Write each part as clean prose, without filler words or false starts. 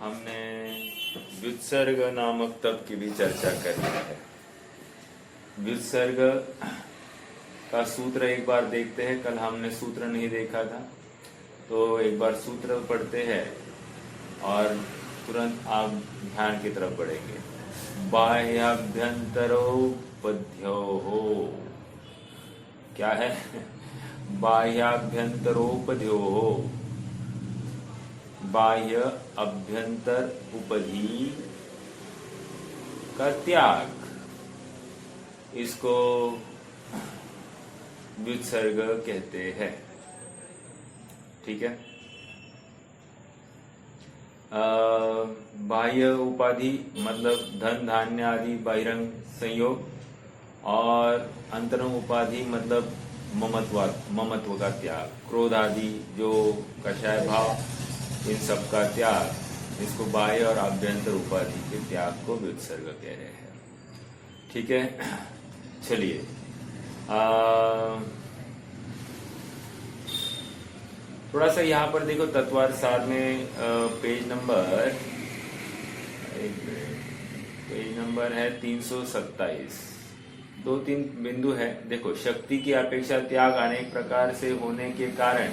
हमने व्युत्सर्ग नामक तप की भी चर्चा कर ली है। व्युत्सर्ग का सूत्र एक बार देखते हैं। कल हमने सूत्र नहीं देखा था, तो एक बार सूत्र पढ़ते हैं और तुरंत आप ध्यान की तरफ बढ़ेंगे। बाह्याभ्यंतरोपध्योः, क्या है? बाह्याभ्यंतरोपध्योः, बाह्य अभ्यंतर उपधि का त्याग, इसको व्युत्सर्ग कहते हैं। ठीक है। बाह्य उपाधि मतलब धन धान्य आदि बहिरंग संयोग, और अंतरंग उपाधि मतलब ममत्व का त्याग, क्रोध आदि जो कषाय भाव, इन सब का त्याग, इसको बाह्य और आभ्यंतर उपाधि के त्याग को व्युत्सर्ग कह रहे हैं। ठीक है। चलिए, थोड़ा सा यहाँ पर देखो तत्वार्थ सार में पेज नंबर है 327। 2-3 बिंदु है। देखो, शक्ति की अपेक्षा त्याग अनेक प्रकार से होने के कारण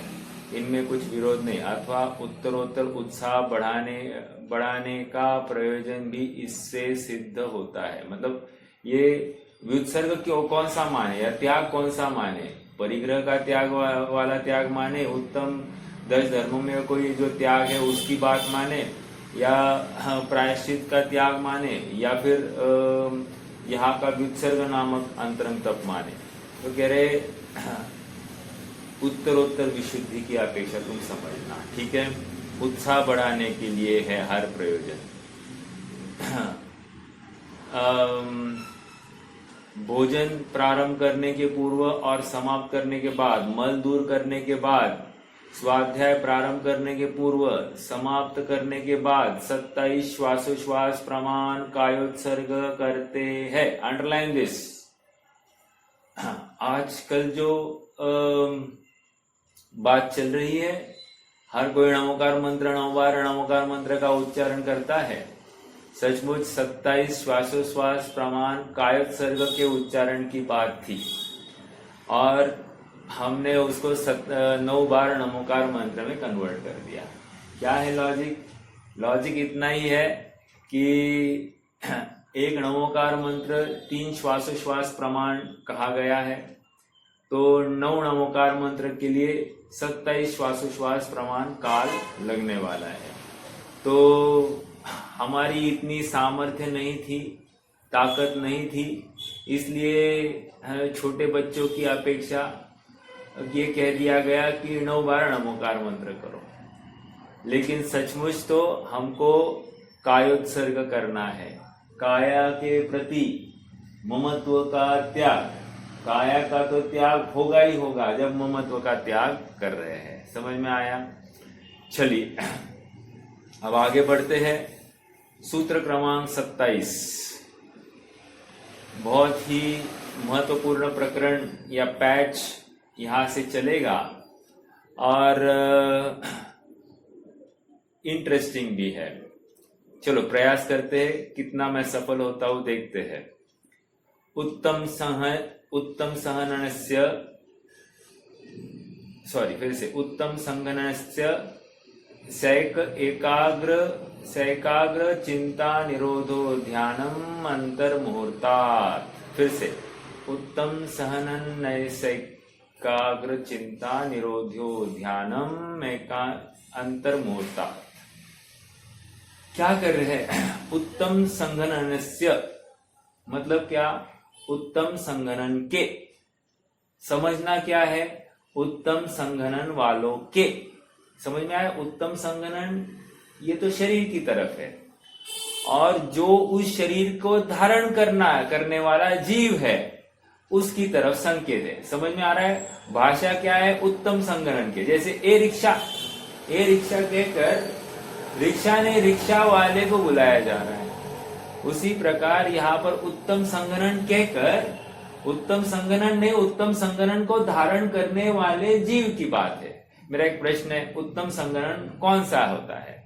इनमें कुछ विरोध नहीं, अथवा उत्तरोत्तर उत्साह बढ़ाने का प्रयोजन भी इससे सिद्ध होता है। मतलब ये व्युत्सर्ग कौन सा माने या त्याग कौन सा माने? परिग्रह का त्याग वाला त्याग माने, उत्तम 10 धर्मों में कोई जो त्याग है उसकी बात माने, या प्रायश्चित का त्याग माने, या फिर यहाँ का व्युत्सर्ग नामक अंतरंग तप माने। तो कह रहे उत्तरोत्तर विशुद्धि की अपेक्षा तुम समझना। ठीक है। उत्साह बढ़ाने के लिए है हर प्रयोजन। भोजन प्रारंभ करने के पूर्व और समाप्त करने के बाद, मल दूर करने के बाद, स्वाध्याय प्रारंभ करने के पूर्व, समाप्त करने के बाद 27 श्वासोश्वास प्रमाण कायोत्सर्ग करते हैं। Underline this. आजकल जो बात चल रही है, हर कोई नमोकार मंत्र 9 बार नमोकार मंत्र का उच्चारण करता है। सचमुच 27 श्वासोश्वास प्रमाण कायोत्सर्ग के उच्चारण की बात थी, और हमने उसको 9 बार नमोकार मंत्र में कन्वर्ट कर दिया। क्या है लॉजिक? लॉजिक इतना ही है कि एक नमोकार मंत्र 3 श्वासोश्वास प्रमाण कहा गया है, तो 9 नमोकार मंत्र के लिए 27 श्वासोश्वास प्रमाण काल लगने वाला है। तो हमारी इतनी सामर्थ्य नहीं थी, ताकत नहीं थी, इसलिए छोटे बच्चों की अपेक्षा ये कह दिया गया कि 9 बार नमोकार मंत्र करो। लेकिन सचमुच तो हमको कायोत्सर्ग करना है। काया के प्रति ममत्व का त्याग, काया का तो त्याग होगा ही होगा जब ममत्व का त्याग कर रहे हैं। समझ में आया? चलिए, अब आगे बढ़ते हैं। सूत्र क्रमांक 27 बहुत ही महत्वपूर्ण प्रकरण या पैच यहां से चलेगा, और इंटरेस्टिंग भी है। चलो प्रयास करते हैं, कितना मैं सफल होता हूं देखते हैं। उत्तम संगणस्य सैकाग्र चिंता निरोधो ध्यानम अंतर्मुहूर्तात्। फिर से, उत्तम सहनन नैसैकाग्र चिंता निरोध्यो ध्यानम अंतर्मुहूर्तात्। क्या कर रहे हैं? उत्तम संगणनस्य मतलब क्या? उत्तम संगणन के। समझना क्या है? उत्तम संगणन वालों के। समझ में आया? उत्तम संगणन ये तो शरीर की तरफ है, और जो उस शरीर को धारण करने वाला जीव है उसकी तरफ संकेत है। समझ में आ रहा है? भाषा क्या है? उत्तम संगणन के। जैसे ए रिक्शा कहकर रिक्शा ने रिक्शा वाले को बुलाया जा रहा है, उसी प्रकार यहाँ पर उत्तम संगणन कहकर, उत्तम संगणन ने उत्तम संगणन को धारण करने वाले जीव की बात है। मेरा एक प्रश्न है, उत्तम संगणन कौन सा होता है?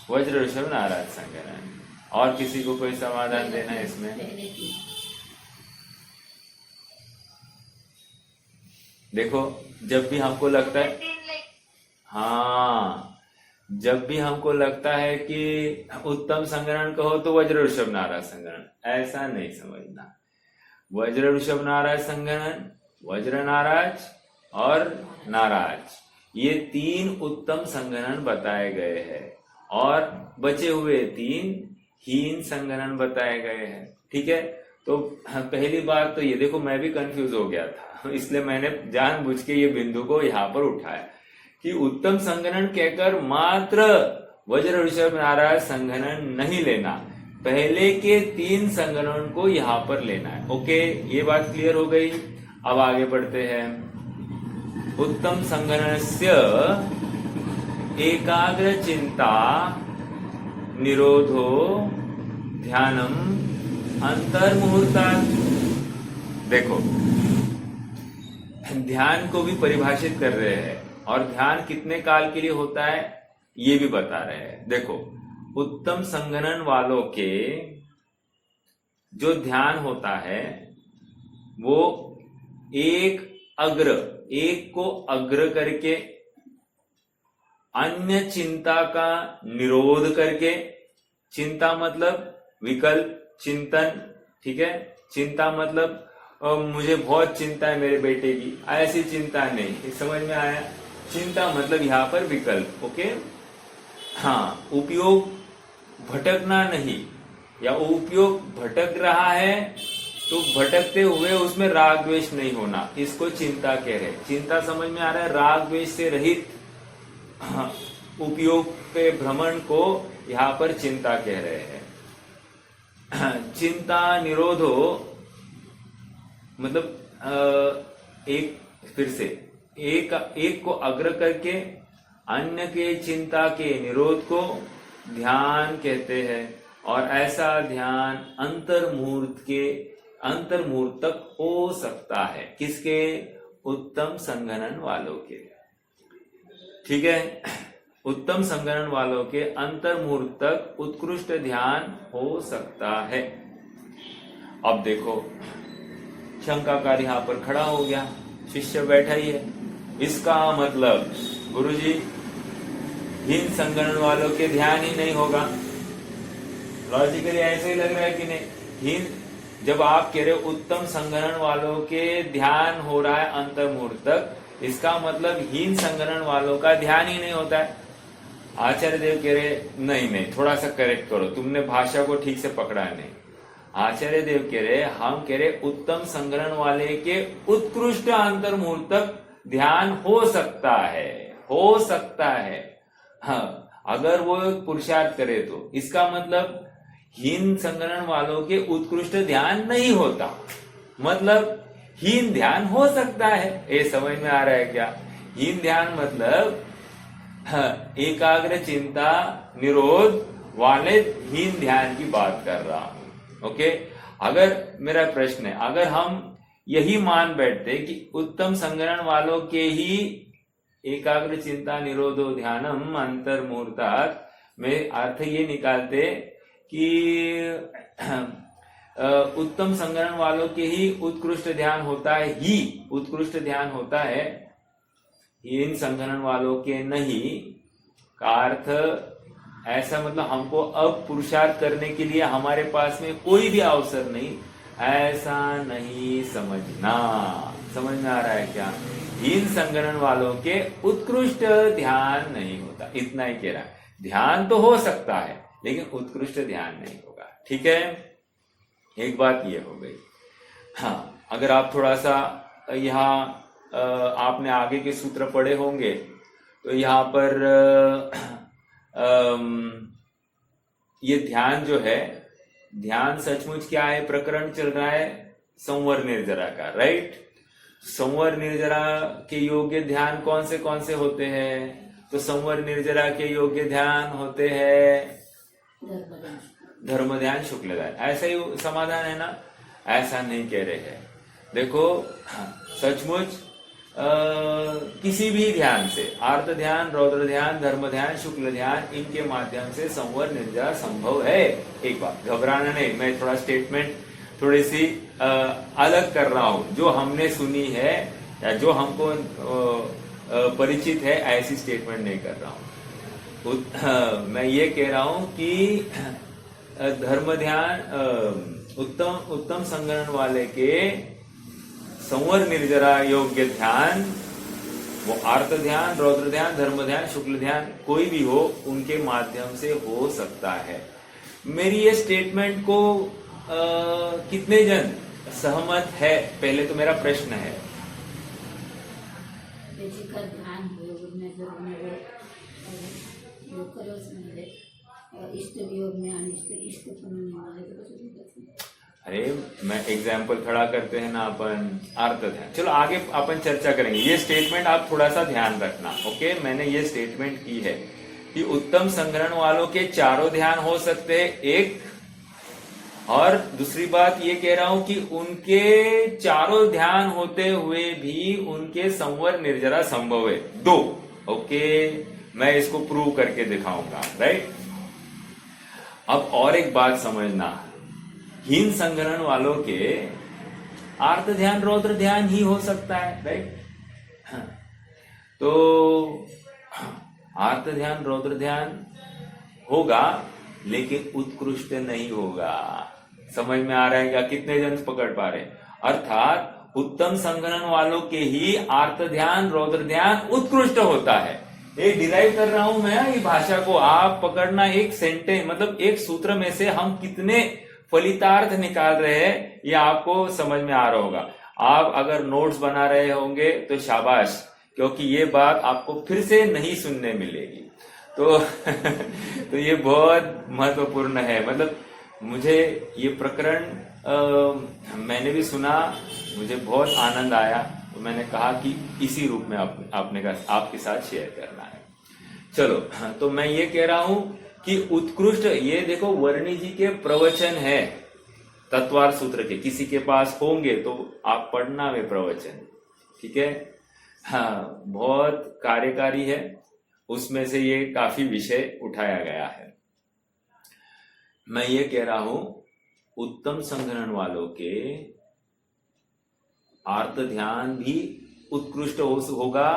वज्र ऋषभ नाराज संगणन। और किसी को कोई समाधान देना है इसमें? देखो, जब भी हमको लगता है, हाँ, जब भी हमको लगता है कि उत्तम संगणन कहो तो वज्र ऋषभ नाराज संगणन, ऐसा नहीं समझना। वज्र ऋषभ नाराज संगणन, वज्र नाराज और नाराज, ये 3 उत्तम संगणन बताए गए हैं और बचे हुए 3 हीन संगणन बताए गए हैं। ठीक है, तो पहली बात तो ये देखो, मैं भी कंफ्यूज हो गया था, इसलिए मैंने जानबूझ के ये बिंदु को यहाँ पर उठाया कि उत्तम संगणन कहकर मात्र वज्र ऋषभ नाराज संगणन नहीं लेना, पहले के 3 संगणन को यहाँ पर लेना है। ओके, ये बात क्लियर हो गई। अब आगे बढ़ते हैं। उत्तम संगणस्य एकाग्र चिंता निरोधो ध्यानम अंतर्मुहूर्तात्। देखो, ध्यान को भी परिभाषित कर रहे हैं और ध्यान कितने काल के लिए होता है ये भी बता रहे हैं। देखो, उत्तम संगणन वालों के जो ध्यान होता है वो एक को अग्र करके, अन्य चिंता का निरोध करके, चिंता मतलब विकल्प चिंतन, ठीक है, चिंता मतलब मुझे बहुत चिंता है मेरे बेटे की, ऐसी चिंता नहीं, समझ में आया? चिंता मतलब यहाँ पर विकल्प। ओके, हाँ, उपयोग भटकना नहीं, या उपयोग भटक रहा है तो भटकते हुए उसमें राग द्वेष नहीं होना, इसको चिंता कह रहे। चिंता समझ में आ रहा है? राग द्वेष से रहित उपयोग पे भ्रमण को यहाँ पर चिंता कह रहे हैं। चिंता निरोधो मतलब एक को अग्र करके अन्य के चिंता के निरोध को ध्यान कहते हैं, और ऐसा ध्यान अंतर्मुहूर्त तक हो सकता है। किसके? उत्तम संगणन वालों के। ठीक है, उत्तम संगणन वालों के अंतर्मुहूर्त तक उत्कृष्ट ध्यान हो सकता है। अब देखो, शंकाकार यहाँ पर खड़ा हो गया, शिष्य बैठा ही है। इसका मतलब गुरुजी हीन संगणन वालों के ध्यान ही नहीं होगा। लॉजिकली ऐसे ही लग रहा है कि नहीं? हीन, जब आप कह रहे हो उत्तम संगणन वालों के ध्यान हो रहा है अंतर्मुहूर्त तक, इसका मतलब हीन संगणन वालों का ध्यान ही नहीं होता है। आचार्य देव कह रहे नहीं, थोड़ा सा करेक्ट करो, तुमने भाषा को ठीक से पकड़ा नहीं। आचार्य देव कह रहे, हम कह रहे उत्तम संगणन वाले के उत्कृष्ट अंतर्मुहूर्त तक ध्यान हो सकता है, हाँ, अगर वो पुरुषार्थ करे तो। इसका मतलब हीन संगणन वालों के उत्कृष्ट ध्यान नहीं होता, मतलब हीन ध्यान हो सकता है। ये समझ में आ रहा है क्या? हीन ध्यान मतलब एकाग्र चिंता निरोध वाले हीन ध्यान की बात कर रहा हूं। ओके, अगर मेरा प्रश्न है, अगर हम यही मान बैठते कि उत्तम संगणन वालों के ही एकाग्र चिंता निरोधो ध्यानम अंतर्मुहूर्तात् में अर्थ ये निकालते कि उत्तम संगणन वालों के ही उत्कृष्ट ध्यान होता है, इन संगणन वालों के नहीं का अर्थ ऐसा, मतलब हमको अब पुरुषार्थ करने के लिए हमारे पास में कोई भी अवसर नहीं, ऐसा नहीं समझना। समझ में आ रहा है क्या? हीन संगणन वालों के उत्कृष्ट ध्यान नहीं होता, इतना ही कह रहा है। ध्यान तो हो सकता है लेकिन उत्कृष्ट ध्यान नहीं होगा। ठीक है, एक बात ये हो गई। हाँ, अगर आप थोड़ा सा यहाँ आपने आगे के सूत्र पढ़े होंगे तो यहाँ पर ये ध्यान जो है, ध्यान सचमुच क्या है? प्रकरण चल रहा है संवर निर्जरा का, राइट? संवर निर्जरा के योग्य ध्यान कौन से होते हैं? तो संवर निर्जरा के योग्य ध्यान होते हैं धर्म ध्यान, शुक्ल ध्यान। ऐसा ही समाधान है ना? ऐसा नहीं कह रहे हैं। देखो सचमुच किसी भी ध्यान से, आर्त ध्यान, रौद्र ध्यान, धर्म ध्यान, शुक्ल ध्यान, इनके माध्यम से संवर निर्जरा संभव है। एक बात, घबराना नहीं, मैं थोड़ा स्टेटमेंट थोड़ी सी अलग कर रहा हूं, जो हमने सुनी है या जो हमको परिचित है ऐसी स्टेटमेंट नहीं कर रहा हूं। मैं ये कह रहा हूं कि धर्म ध्यान, उत्तम संगरण वाले के संवर निर्जरा योग्य ध्यान, वो आर्त ध्यान, रौद्र ध्यान, धर्म ध्यान, शुक्ल ध्यान कोई भी हो, उनके माध्यम से हो सकता है। मेरी ये स्टेटमेंट को कितने जन सहमत है, पहले तो मेरा प्रश्न है। ध्यान इष्ट वियोग में अनिष्ट इष्ट अरे मैं एग्जाम्पल खड़ा करते हैं ना अपन अर्थ ध्यान। चलो आगे अपन चर्चा करेंगे। ये स्टेटमेंट आप थोड़ा सा ध्यान रखना, ओके। मैंने ये स्टेटमेंट की है कि उत्तम संग्रहण वालों के चारों ध्यान हो सकते हैं, एक। और दूसरी बात ये कह रहा हूं कि उनके चारों ध्यान होते हुए भी उनके संवर निर्जरा संभव है, दो। ओके, मैं इसको प्रूव करके दिखाऊंगा, राइट। अब और एक बात समझना, हीन संग्रहण वालों के आर्त ध्यान, रौद्र ध्यान ही हो सकता है, राइट। तो आर्त ध्यान, रौद्र ध्यान होगा लेकिन उत्कृष्ट नहीं होगा। समझ में आ रहा है क्या? कितने जन पकड़ पा रहे? अर्थात उत्तम संग्रहण वालों के ही आर्त ध्यान, रौद्र ध्यान उत्कृष्ट होता है। एक डिराइव कर रहा हूं मैं ये भाषा को, आप पकड़ना। एक सेंटेंस मतलब एक सूत्र में से हम कितने फलितार्थ निकाल रहे हैं ये आपको समझ में आ रहा होगा। आप अगर नोट्स बना रहे होंगे तो शाबाश, क्योंकि ये बात आपको फिर से नहीं सुनने मिलेगी। तो ये बहुत महत्वपूर्ण है। मतलब मुझे ये प्रकरण मैंने भी सुना, मुझे बहुत आनंद आया, तो मैंने कहा कि इसी रूप में आपके साथ शेयर करना है। चलो, तो मैं ये कह रहा हूं कि उत्कृष्ट, ये देखो वर्णी जी के प्रवचन है तत्वार सूत्र के, किसी के पास होंगे तो आप पढ़ना वे प्रवचन, ठीक है। हाँ, बहुत कार्यकारी है, उसमें से ये काफी विषय उठाया गया है। मैं ये कह रहा हूं उत्तम संग्रहण वालों के आर्त ध्यान भी उत्कृष्ट होगा,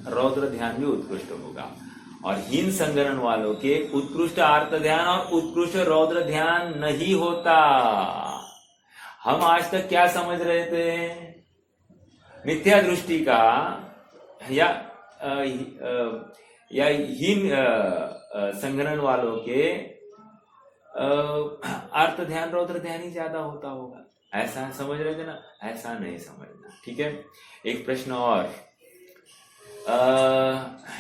रौद्र ध्यान भी उत्कृष्ट होगा। और हीन संग्रहण वालों के उत्कृष्ट आर्त ध्यान और उत्कृष्ट रौद्र ध्यान नहीं होता। हम आज तक क्या समझ रहे थे? मिथ्या दृष्टि का या हीन संग्रहण वालों के आर्त ध्यान, रौद्र ध्यान ही ज्यादा होता होगा, ऐसा समझ रहे थे ना? ऐसा नहीं समझना, ठीक है। एक प्रश्न और,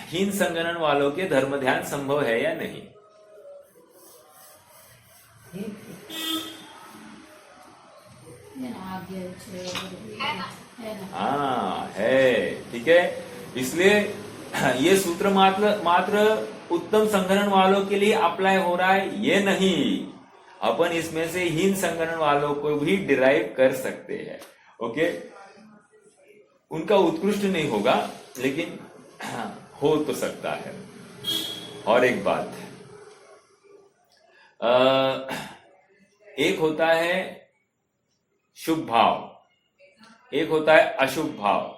हीन संग्रहण वालों के धर्म ध्यान संभव है या नहीं? हाँ है, ठीक है। इसलिए ये सूत्र मात्र उत्तम संग्रहण वालों के लिए अप्लाई हो रहा है, ये नहीं। अपन इसमें से हीन संग्रहण वालों को भी डिराइव कर सकते हैं, ओके। उनका उत्कृष्ट नहीं होगा लेकिन हो तो सकता है। और एक बात, एक होता है शुभ भाव, एक होता है अशुभ भाव,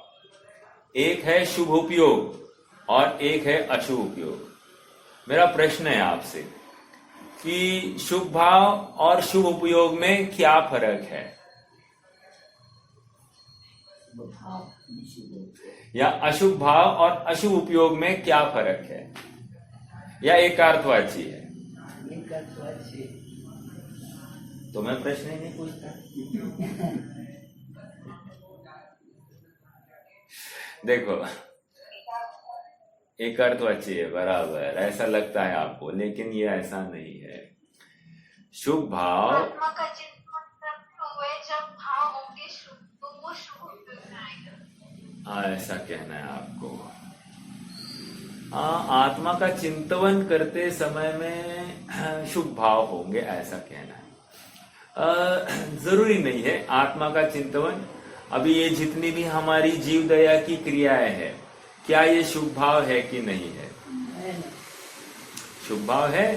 एक है शुभ उपयोग और एक है अशुभ उपयोग। मेरा प्रश्न है आपसे कि शुभ भाव और शुभ उपयोग में क्या फर्क है? या अशुभ भाव और अशुभ उपयोग में क्या फर्क है? या एकार्थवाची है? तो मैं प्रश्न ही नहीं पूछता। देखो, एकार्थवाची है, बराबर, ऐसा लगता है आपको, लेकिन ये ऐसा नहीं है। शुभ भाव, आत्मा का चिंतन हुए जब भाव होंगे शुभ, तो वो शुभ उपयोग में आएगा। ऐसा कहना है आपको। हाँ, आत्मा का चिंतन करते समय में शुभ भाव होंगे, ऐसा कहना है। जरूरी नहीं है आत्मा का चिंतन। अभी ये जितनी भी हमारी जीव दया की क्रियाएं हैं, क्या ये शुभ भाव है कि नहीं है? शुभ भाव है।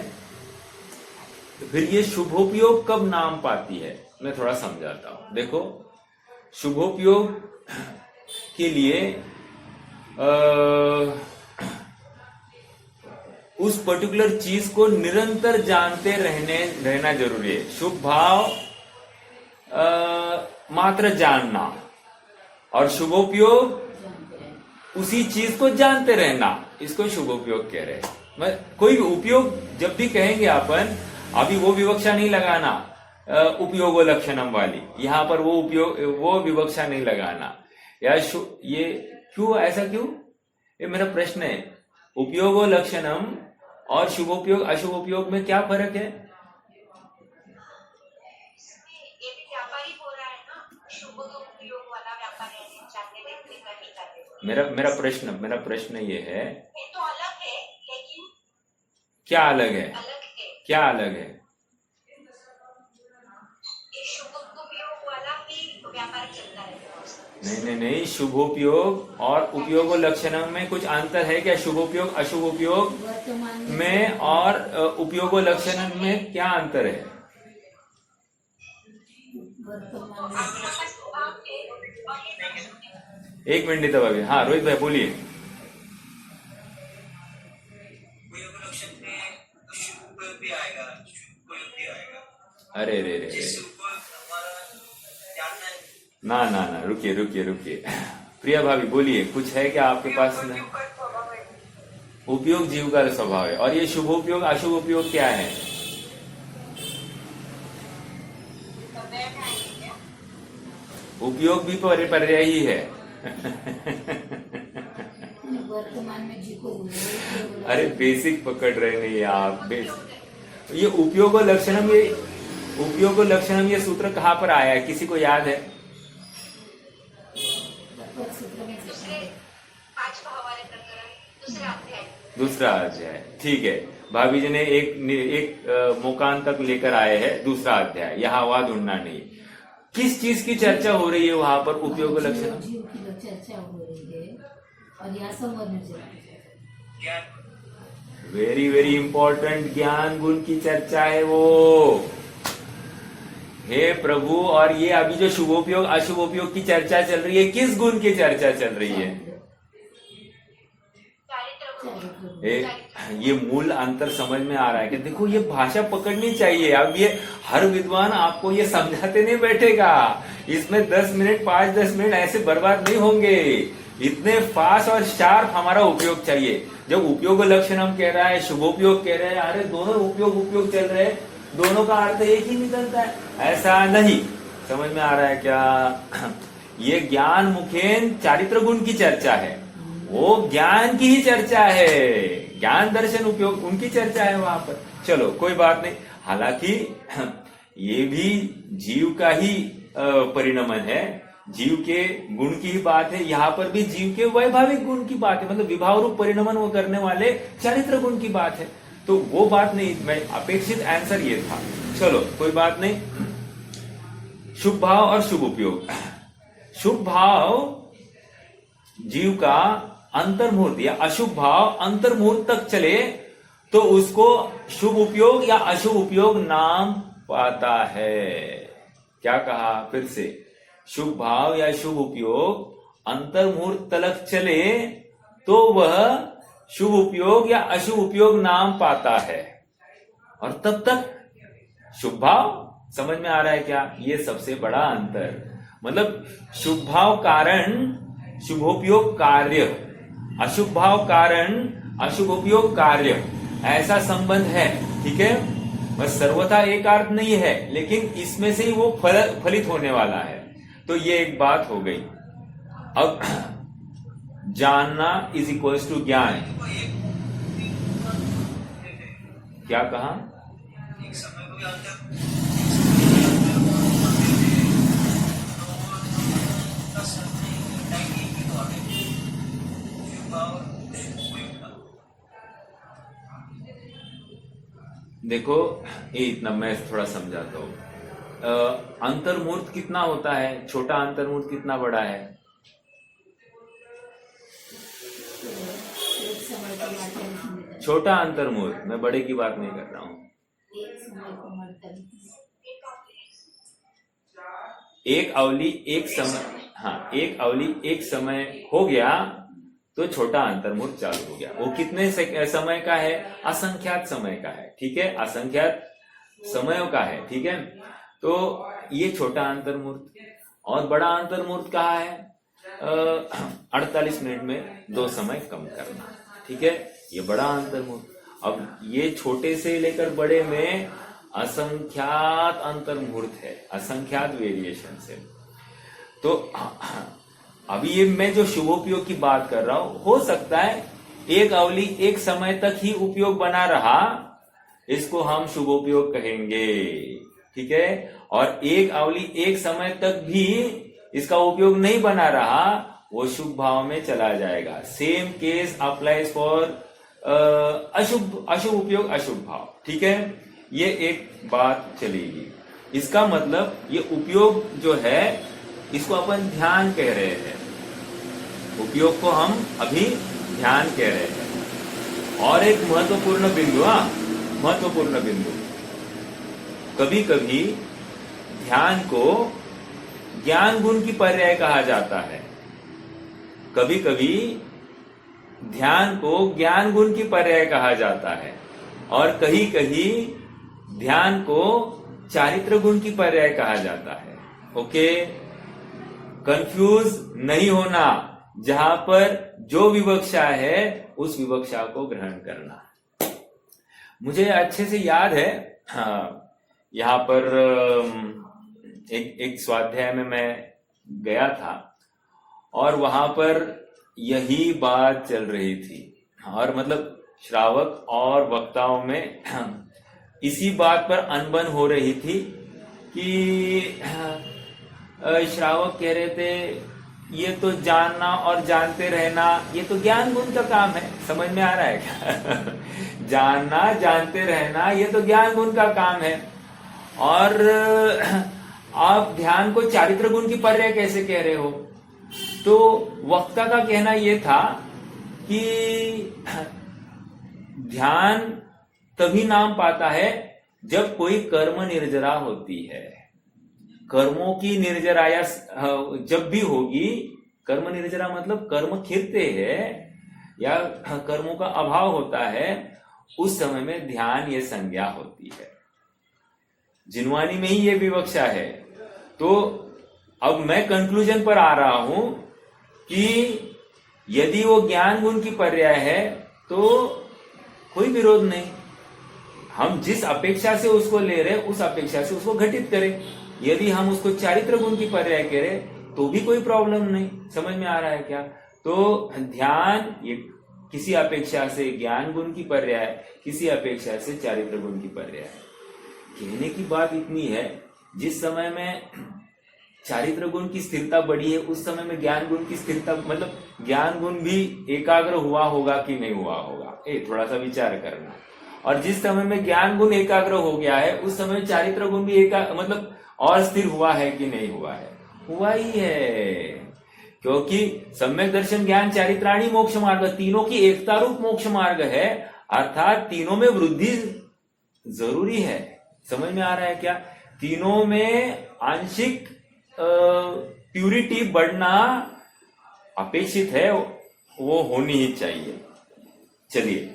तो फिर ये शुभोपयोग कब नाम पाती है? मैं थोड़ा समझाता हूं। देखो, शुभोपयोग के लिए उस पर्टिकुलर चीज को निरंतर जानते रहना जरूरी है। शुभ भाव मात्र जानना, और शुभोपयोग उसी चीज को जानते रहना, इसको शुभोपयोग कह रहे हैं। मैं कोई भी उपयोग जब भी कहेंगे अपन, अभी वो विवक्षा नहीं लगाना उपयोगो लक्षणम वाली, यहां पर वो विवक्षा नहीं लगाना। या ये क्यों, ऐसा क्यों? ये मेरा प्रश्न है। उपयोगो लक्षणम और शुभोपयोग अशुभोपयोग में क्या फर्क है? ये भी व्यापारी हो रहा है ना, शुभ उपयोग वाला व्यापारी है, जानने देखने का नहीं करते। मेरा प्रश्न ये है, ये तो अलग है, लेकिन क्या अलग है? अलग है। क्या अलग है? ये शुभ उपयोग वाला ही व्यापार चलता है। नहीं, शुभोपयोग और उपयोग लक्षणम में कुछ अंतर है क्या? शुभोपयोग अशुभोपयोग में और उपयोग लक्षणम में क्या अंतर है? एक मिनट तब अभी। हाँ रोहित भाई बोलिए। अरे रे रे, ना रुकिए। प्रिया भाभी बोलिए, कुछ है क्या आपके पास? उपयोग जीव का स्वभाव है, और ये शुभोपयोग अशुभ उपयोग क्या है? उपयोग भी पर्याय ही है। वर्तमान में जी को अरे बेसिक पकड़ रहे नहीं आप। ये उपयोग लक्षणम, ये सूत्र कहाँ पर आया है? किसी को याद है? दूसरा अध्याय, ठीक है। भाभी जी ने एक मुकान तक लेकर आए हैं, दूसरा अध्याय। यहाँ हुआ ढूंढना नहीं। किस चीज की चर्चा हो रही है वहां पर? उपयोग लक्षण जीव की चर्चा हो रही है, और यहाँ संबंध चल रहा है। वेरी वेरी इंपॉर्टेंट, ज्ञान गुण की चर्चा है वो। हे प्रभु, और ये अभी जो शुभोपयोग अशुभोपयोग की चर्चा चल रही है, किस गुण की चर्चा चल रही है? ये मूल अंतर समझ में आ रहा है कि देखो, ये भाषा पकड़नी चाहिए। अब ये हर विद्वान आपको ये समझाते नहीं बैठेगा। इसमें 10 मिनट 5-10 मिनट ऐसे बर्बाद नहीं होंगे। इतने फास्ट और शार्प हमारा उपयोग चाहिए। जब उपयोग लक्षण हम कह रहा है, शुभोपयोग कह रहे हैं, अरे दोनों उपयोग चल रहे हैं, दोनों का अर्थ एक ही निकलता है, ऐसा नहीं। समझ में आ रहा है क्या? ये ज्ञान मुखेन चारित्र गुण की चर्चा है, वो ज्ञान की ही चर्चा है। ज्ञान दर्शन उपयोग उनकी चर्चा है वहां पर। चलो कोई बात नहीं। हालांकि ये भी जीव का ही परिणमन है, जीव के गुण की ही बात है। यहाँ पर भी जीव के वैभाविक गुण की बात है, मतलब विभाव रूप परिणमन वो करने वाले चारित्र गुण की बात है। तो वो बात नहीं, मैं अपेक्षित आंसर ये था। चलो कोई बात नहीं। शुभ भाव और शुभ उपयोग। शुभ भाव जीव का अंतर्मुहूर्त या अशुभ भाव अंतर्मुहूर्त तक चले तो उसको शुभ उपयोग या अशुभ उपयोग नाम पाता है। क्या कहा फिर से? शुभ भाव या शुभ उपयोग अंतर्मुहूर्त तक चले तो वह शुभ उपयोग या अशुभ उपयोग नाम पाता है, और तब तक शुभ भाव। समझ में आ रहा है क्या? ये सबसे बड़ा अंतर। मतलब शुभ भाव कारण शुभोपयोग कार्य, अशुभ भाव कारण अशुभ उपयोग कार्य, ऐसा संबंध है। ठीक है, बस सर्वथा एक अर्थ नहीं है, लेकिन इसमें से ही वो फलित होने वाला है। तो ये एक बात हो गई। अब जानना इज इक्वल्स टू ज्ञान। क्या कहा? देखो ये इतना मैं थोड़ा समझाता हूं। अंतर्मुहूर्त कितना होता है, छोटा अंतर्मुहूर्त कितना बड़ा है? एक समय को 48 मिनट, छोटा अंतर्मुहूर्त, मैं बड़े की बात नहीं कर रहा हूँ। एक समय को 48, एक अवली एक समय, हाँ एक अवली एक समय हो गया तो छोटा अंतर्मुहूर्त चालू हो गया। वो कितने समय का है? असंख्यात समय का है, ठीक है, असंख्यात समयों का है, ठीक है। तो ये छोटा अंतर्मुहूर्त, और बड़ा अंतर्मुहूर्त कहा है 48 मिनट में 2 समय कम करना, ठीक है, ये बड़ा अंतर्मुहूर्त। अब ये छोटे से लेकर बड़े में असंख्यात अंतर्मुहूर्त है, असंख्यात वेरिएशन है। तो अभी ये मैं जो शुभोपयोग की बात कर रहा हूं, हो सकता है एक अवली एक समय तक ही उपयोग बना रहा, इसको हम शुभोपयोग कहेंगे, ठीक है। और एक अवली एक समय तक भी इसका उपयोग नहीं बना रहा, वो शुभ भाव में चला जाएगा। सेम केस अप्लाइज फॉर अशुभ उपयोग, अशुभ भाव, ठीक है। ये एक बात चलेगी। इसका मतलब ये उपयोग जो है इसको अपन ध्यान कह रहे हैं, उपयोग को हम अभी ध्यान कह रहे हैं। और एक महत्वपूर्ण बिंदु, महत्वपूर्ण बिंदु, कभी कभी ध्यान को ज्ञान गुण की पर्याय कहा जाता है, कभी कभी ध्यान को ज्ञान गुण की पर्याय कहा जाता है, और कहीं कहीं ध्यान को चारित्र गुण की पर्याय कहा जाता है। ओके, कंफ्यूज नहीं होना, जहां पर जो विवक्षा है उस विवक्षा को ग्रहण करना। मुझे अच्छे से याद है, यहाँ पर एक स्वाध्याय में मैं गया था और वहां पर यही बात चल रही थी, और मतलब श्रावक और वक्ताओं में इसी बात पर अनबन हो रही थी कि श्रावक कह रहे थे ये तो जानना और जानते रहना, ये तो ज्ञान गुण का काम है। समझ में आ रहा है क्या? जानना जानते रहना ये तो ज्ञान गुण का काम है, और आप ध्यान को चारित्र गुण की पर्याय कैसे कह रहे हो? तो वक्ता का कहना यह था कि ध्यान तभी नाम पाता है जब कोई कर्म निर्जरा होती है। कर्मों की निर्जरा या जब भी होगी, कर्म निर्जरा मतलब कर्म खिरते हैं या कर्मों का अभाव होता है, उस समय में ध्यान ये संज्ञा होती है। जिनवानी में ही ये विवक्षा है। तो अब मैं कंक्लूजन पर आ रहा हूं कि यदि वो ज्ञान गुण की पर्याय है तो कोई विरोध नहीं, हम जिस अपेक्षा से उसको ले रहे उस अपेक्षा से उसको घटित करें। यदि हम उसको चारित्र गुण की पर्याय करें तो भी कोई प्रॉब्लम नहीं। समझ में आ रहा है क्या? तो ध्यान ये किसी अपेक्षा से ज्ञान गुण की पर्याय, किसी अपेक्षा से चारित्र गुण की पर्याय। कहने की बात इतनी है, जिस समय में चारित्र गुण की स्थिरता बढ़ी है उस समय में ज्ञान गुण की स्थिरता, मतलब ज्ञान गुण भी एकाग्र हुआ होगा कि नहीं हुआ होगा, थोड़ा सा विचार करना। और जिस समय में ज्ञान गुण एकाग्र हो गया है उस समय चारित्र गुण भी मतलब और स्थिर हुआ है कि नहीं हुआ है? हुआ ही है, क्योंकि सम्यक दर्शन ज्ञान चारित्राणी मोक्ष मार्ग, तीनों की एकता रूप मोक्ष मार्ग है, अर्थात तीनों में वृद्धि जरूरी है। समझ में आ रहा है क्या? तीनों में आंशिक प्यूरिटी बढ़ना अपेक्षित है, वो होनी ही चाहिए। चलिए,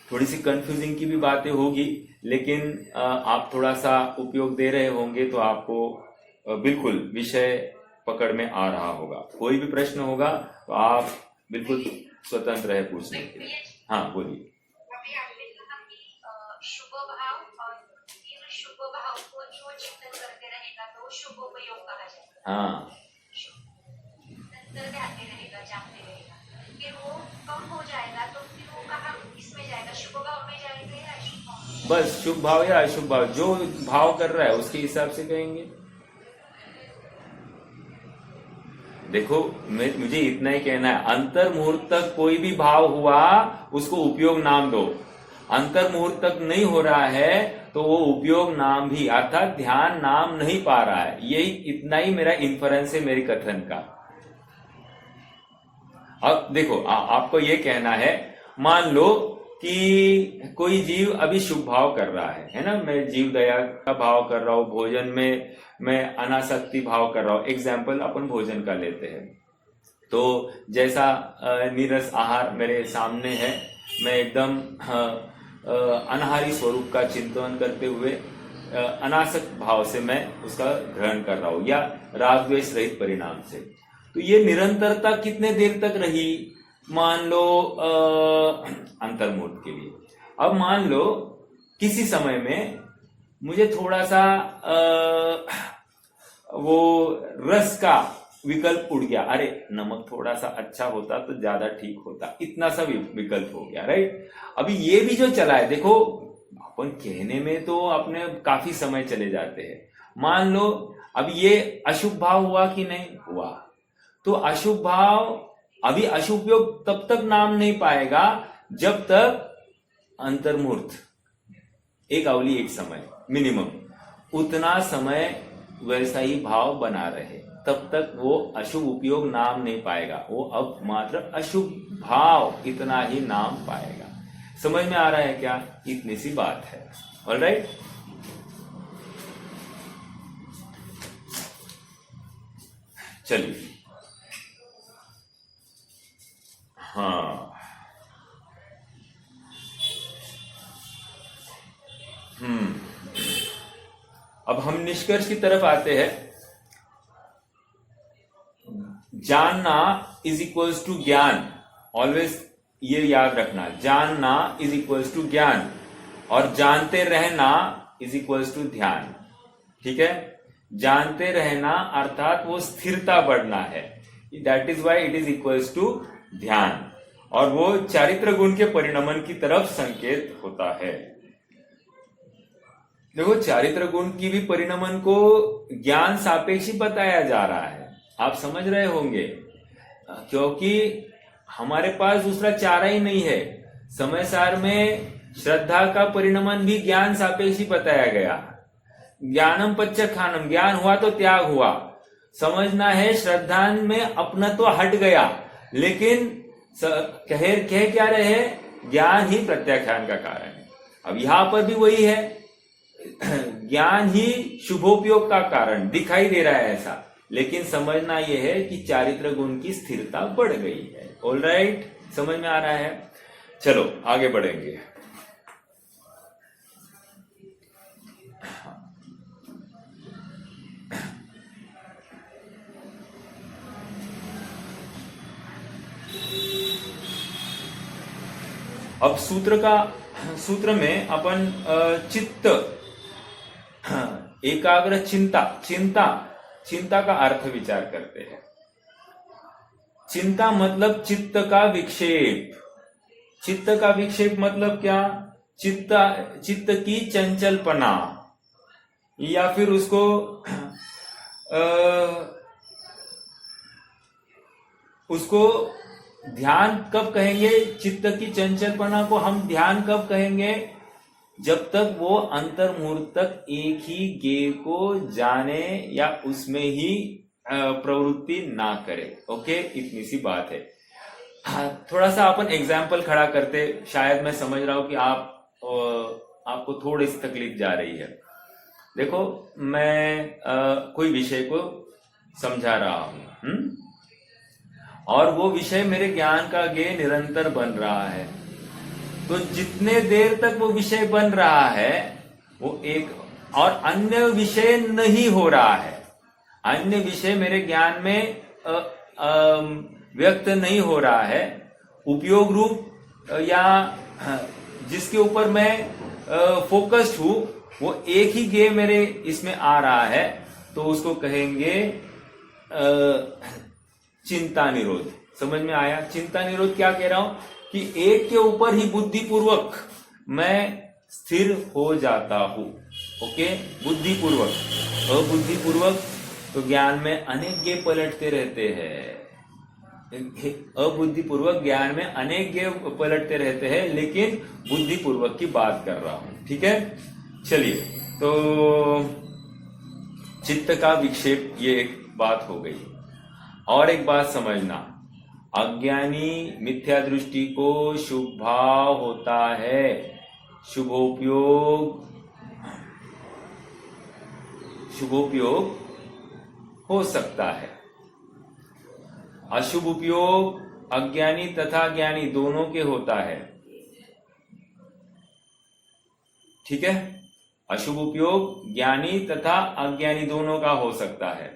थोड़ी सी कंफ्यूजिंग की भी बातें होगी, लेकिन आप थोड़ा सा उपयोग दे रहे होंगे तो आपको बिल्कुल विषय पकड़ में आ रहा होगा। कोई भी प्रश्न होगा तो आप बिल्कुल स्वतंत्र है पूछने के लिए। हाँ बोलिए। अभी आपने कहा कि शुभ भाव और इन शुभ भाव को जो चिंतन करते रहेगा तो शुभ उपयोग कहा जाएगा। हाँ, ध्यान रहेगा, जानते रहेगा, फिर वो कम हो जाएगा तो फिर वो कहाँ इसमें जाएगा? शुभ भाव में जाएगा या अशुभ भाव में? बस शुभ भाव या अशुभ भाव, जो भाव कर रहा है उसके हिसाब से कहेंगे। देखो, मुझे इतना ही कहना है, अंतर मुहूर्त तक कोई भी भाव हुआ उसको उपयोग नाम दो। अंतर मुहूर्त तक नहीं हो रहा है तो वो उपयोग नाम भी, अर्थात ध्यान नाम नहीं पा रहा है। यही इतना ही मेरा इन्फरेंस है मेरी कथन का। अब देखो आपको ये कहना है, मान लो कि कोई जीव अभी शुभ भाव कर रहा है ना, मैं जीव दया का भाव कर रहा हूं, भोजन में मैं अनासक्ति भाव कर रहा हूं। एग्जाम्पल अपन भोजन का लेते हैं। तो जैसा नीरस आहार मेरे सामने है, मैं एकदम अनाहारी स्वरूप का चिंतन करते हुए अनासक्त भाव से मैं उसका ग्रहण कर रहा हूं, या राग द्वेष रहित परिणाम से। तो ये निरंतरता कितने देर तक रही? मान लो अंतर्मुहूर्त के लिए। अब मान लो किसी समय में मुझे थोड़ा सा वो रस का विकल्प उड़ गया, अरे नमक थोड़ा सा अच्छा होता तो ज्यादा ठीक होता, इतना सा विकल्प हो गया, राइट। अभी ये भी जो चला है, देखो अपन कहने में तो अपने काफी समय चले जाते हैं। मान लो अब ये अशुभ भाव हुआ कि नहीं हुआ, तो अशुभ भाव अभी अशुभ उपयोग तब तक नाम नहीं पाएगा जब तक अंतर्मुहूर्त, एक अवधि एक समय मिनिमम, उतना समय वैसा ही भाव बना रहे, तब तक वो अशुभ उपयोग नाम नहीं पाएगा। वो अब मात्र अशुभ भाव इतना ही नाम पाएगा। समझ में आ रहा है क्या? इतनी सी बात है। ऑलराइट, चलिए। हाँ, अब हम निष्कर्ष की तरफ आते हैं। जानना इज इक्वल्स टू ज्ञान, ऑलवेज ये याद रखना, जानना इज इक्वल्स टू ज्ञान, और जानते रहना इज इक्वल्स टू ध्यान। ठीक है, जानते रहना अर्थात वो स्थिरता बढ़ना है, that is why it is equals to ध्यान, और वो चारित्र गुण के परिणमन की तरफ संकेत होता है। देखो, चारित्र गुण की भी परिणमन को ज्ञान सापेक्षी बताया जा रहा है, आप समझ रहे होंगे, क्योंकि हमारे पास दूसरा चारा ही नहीं है। समय सार में श्रद्धा का परिणमन भी ज्ञान सापेक्षी बताया गया। ज्ञानम पच्च खानम, ज्ञान हुआ तो त्याग हुआ। समझना है श्रद्धा में अपना तो हट गया, लेकिन कह क्या रहे, ज्ञान ही प्रत्याख्यान का कारण है। अब यहां पर भी वही है, ज्ञान ही शुभोपयोग का कारण दिखाई दे रहा है ऐसा, लेकिन समझना यह है कि चारित्र गुण की स्थिरता बढ़ गई है। ऑलराइट, समझ में आ रहा है? चलो आगे बढ़ेंगे। अब सूत्र में अपन चित्त, एकाग्र चिंता का अर्थ विचार करते हैं। चिंता मतलब चित्त का विक्षेप। चित्त का विक्षेप मतलब क्या? चित्त की चंचलपना, या फिर उसको ध्यान कब कहेंगे? चित्त की चंचलपना को हम ध्यान कब कहेंगे? जब तक वो अंतर्मुहूर्त तक एक ही गेय को जाने या उसमें ही प्रवृत्ति ना करे। ओके, इतनी सी बात है। थोड़ा सा अपन एग्जाम्पल खड़ा करते, शायद मैं समझ रहा हूं कि आपको थोड़ी सी तकलीफ जा रही है। देखो, मैं कोई विषय को समझा रहा हूं, और वो विषय मेरे ज्ञान का गेय निरंतर बन रहा है। तो जितने देर तक वो विषय बन रहा है, वो एक और अन्य विषय नहीं हो रहा है, अन्य विषय मेरे ज्ञान में व्यक्त नहीं हो रहा है, उपयोग रूप या जिसके ऊपर मैं फोकस्ड हूं, वो एक ही गेय मेरे इसमें आ रहा है, तो उसको कहेंगे चिंता निरोध। समझ में आया? चिंता निरोध क्या कह रहा हूं कि एक के ऊपर ही बुद्धिपूर्वक मैं स्थिर हो जाता हूं। ओके, बुद्धिपूर्वक। अबुद्धिपूर्वक तो ज्ञान में अनेक गेय पलटते रहते हैं। अबुद्धिपूर्वक ज्ञान में अनेक गेय पलटते रहते हैं, लेकिन बुद्धिपूर्वक की बात कर रहा हूं। ठीक है, चलिए, तो चित्त का विक्षेप, ये एक बात हो गई। और एक बात समझना, अज्ञानी मिथ्या दृष्टि को शुभ भाव होता है, शुभोपयोग हो सकता है। अशुभ उपयोग अज्ञानी तथा ज्ञानी दोनों के होता है, ठीक है। अशुभ उपयोग ज्ञानी तथा अज्ञानी दोनों का हो सकता है,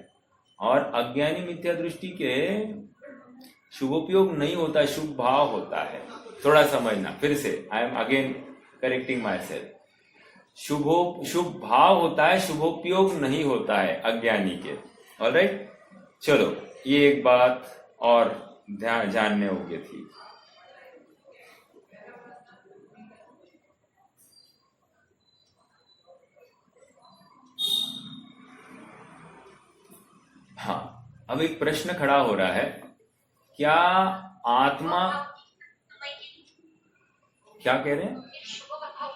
और अज्ञानी मिथ्या दृष्टि के शुभोपयोग नहीं होता, शुभ भाव होता है। थोड़ा समझना फिर से, I am again correcting myself. शुभ भाव होता है, शुभोपयोग नहीं होता है अज्ञानी के। ऑलराइट, चलो ये एक बात और ध्यान जानने योग्य थी। हाँ, अब एक प्रश्न खड़ा हो रहा है, क्या आत्मा, क्या कह रहे हैं? शुभ भाव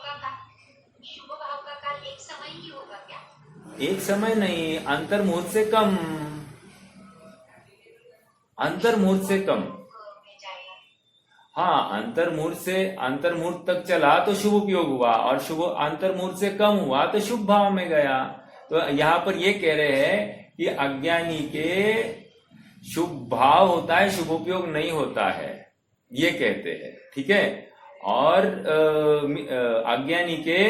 का काल एक समय ही होगा क्या? एक समय नहीं, अंतर्मुहूर्त से कम, अंतर्मुहूर्त से कम। हाँ, अंतर्मुहूर्त तक चला तो शुभ उपयोग हुआ, और शुभ अंतर्मुहूर्त से कम हुआ तो शुभ भाव में गया। तो यहाँ पर ये कह रहे हैं कि अज्ञानी के शुभ भाव होता है, शुभ उपयोग नहीं होता है, ये कहते हैं, ठीक है। और अज्ञानी के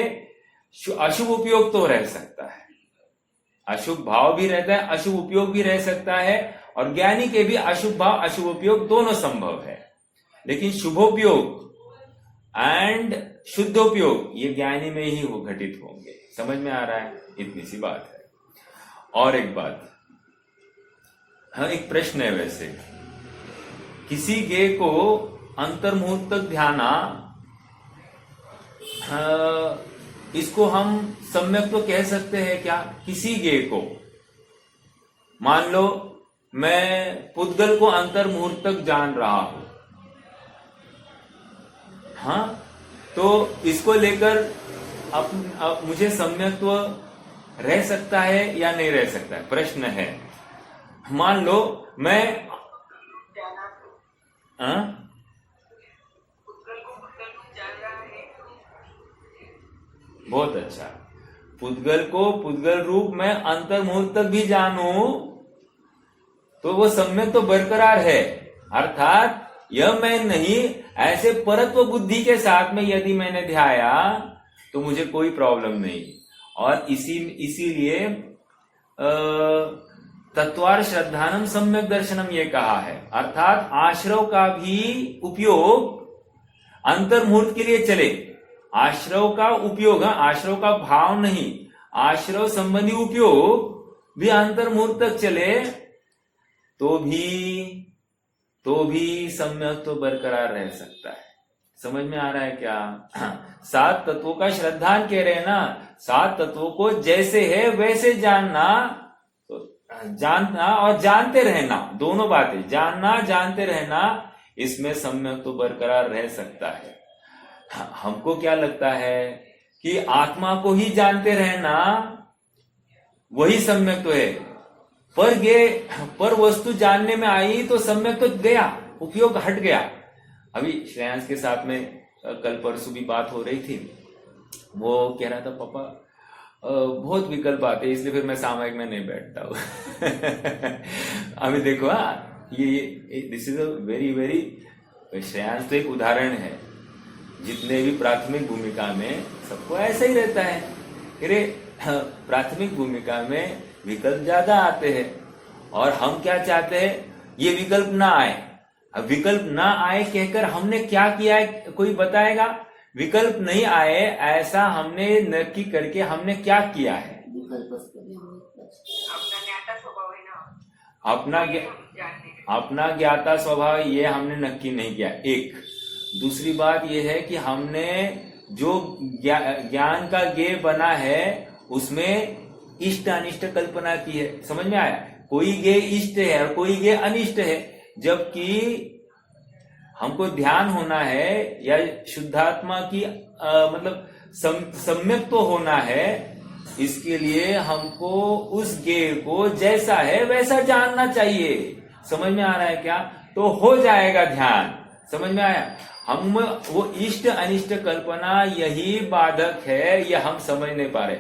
अशुभ उपयोग तो रह सकता है, अशुभ भाव भी रहता है, अशुभ उपयोग भी रह सकता है, और ज्ञानी के भी अशुभ भाव अशुभ उपयोग दोनों संभव है। लेकिन शुभोपयोग एंड शुद्धोपयोग ये ज्ञानी में ही वो घटित होंगे। समझ में आ रहा है? इतनी सी बात है। और एक बात, हाँ, एक प्रश्न है वैसे, किसी गे को अंतर्मुहूर्त तक ध्याना, इसको हम सम्यक तो कह सकते हैं क्या? किसी गे को, मान लो मैं पुद्गल को अंतर्मुहूर्त तक जान रहा हूं, हाँ, तो इसको लेकर अब मुझे सम्यक्त्व रह सकता है या नहीं रह सकता है, प्रश्न है। मान लो मैं बहुत अच्छा, पुद्गल को पुद्गल रूप में अंतर्मुहूर्त तक भी जानू तो वो सम्यक तो बरकरार है। अर्थात यह मैं नहीं, ऐसे परत्व बुद्धि के साथ में यदि मैंने ध्याया तो मुझे कोई प्रॉब्लम नहीं। और इसीलिए तत्वार श्रद्धानम सम्यक दर्शनम ये कहा है। अर्थात आश्रव का भी उपयोग अंतर्मुहूर्त के लिए चले, आश्रव का उपयोग, आश्रव का भाव नहीं, आश्रव संबंधी उपयोग भी अंतर्मुहूर्त तक चले तो भी सम्यक तो बरकरार रह सकता है। समझ में आ रहा है क्या? 7 तत्वों का श्रद्धान कह रहे हैं ना, 7 तत्वों को जैसे है वैसे जानना, तो जानना और जानते रहना, दोनों बातें, जानना जानते रहना, इसमें सम्यक तो बरकरार रह सकता है। हमको क्या लगता है कि आत्मा को ही जानते रहना वही सम्यक तो है, पर वस्तु जानने में आई तो सम्यक तो गया, उपयोग हट गया। अभी श्रेयांश के साथ में कल परसों भी बात हो रही थी, वो कह रहा था पापा बहुत विकल्प आते हैं, इसलिए फिर मैं सामयिक में नहीं बैठता हूँ। अभी देखो, ये this is a very very, Shreyansh तो एक उदाहरण है, जितने भी प्राथमिक भूमिका में सबको ऐसा ही रहता है। अरे प्राथमिक भूमिका में विकल्प ज्यादा आते हैं, और हम क्या चाहते हैं, ये विकल्प ना आए। अब विकल्प ना आए कहकर हमने क्या किया है, कोई बताएगा? विकल्प नहीं आए ऐसा हमने नक्की करके हमने क्या किया है? अपना ज्ञाता स्वभाव ये हमने नक्की नहीं किया। एक दूसरी बात ये है कि हमने जो ज्ञान का ज्ञेय बना है उसमें इष्ट अनिष्ट कल्पना की है। समझ में आया? कोई ज्ञेय इष्ट है और कोई ज्ञेय अनिष्ट है, जबकि हमको ध्यान होना है या शुद्धात्मा की मतलब सम्यक तो होना है, इसके लिए हमको उस ज्ञेय को जैसा है वैसा जानना चाहिए। समझ में आ रहा है क्या? तो हो जाएगा ध्यान। समझ में आया? हम वो इष्ट अनिष्ट कल्पना यही बाधक है, ये हम समझ नहीं पा रहे।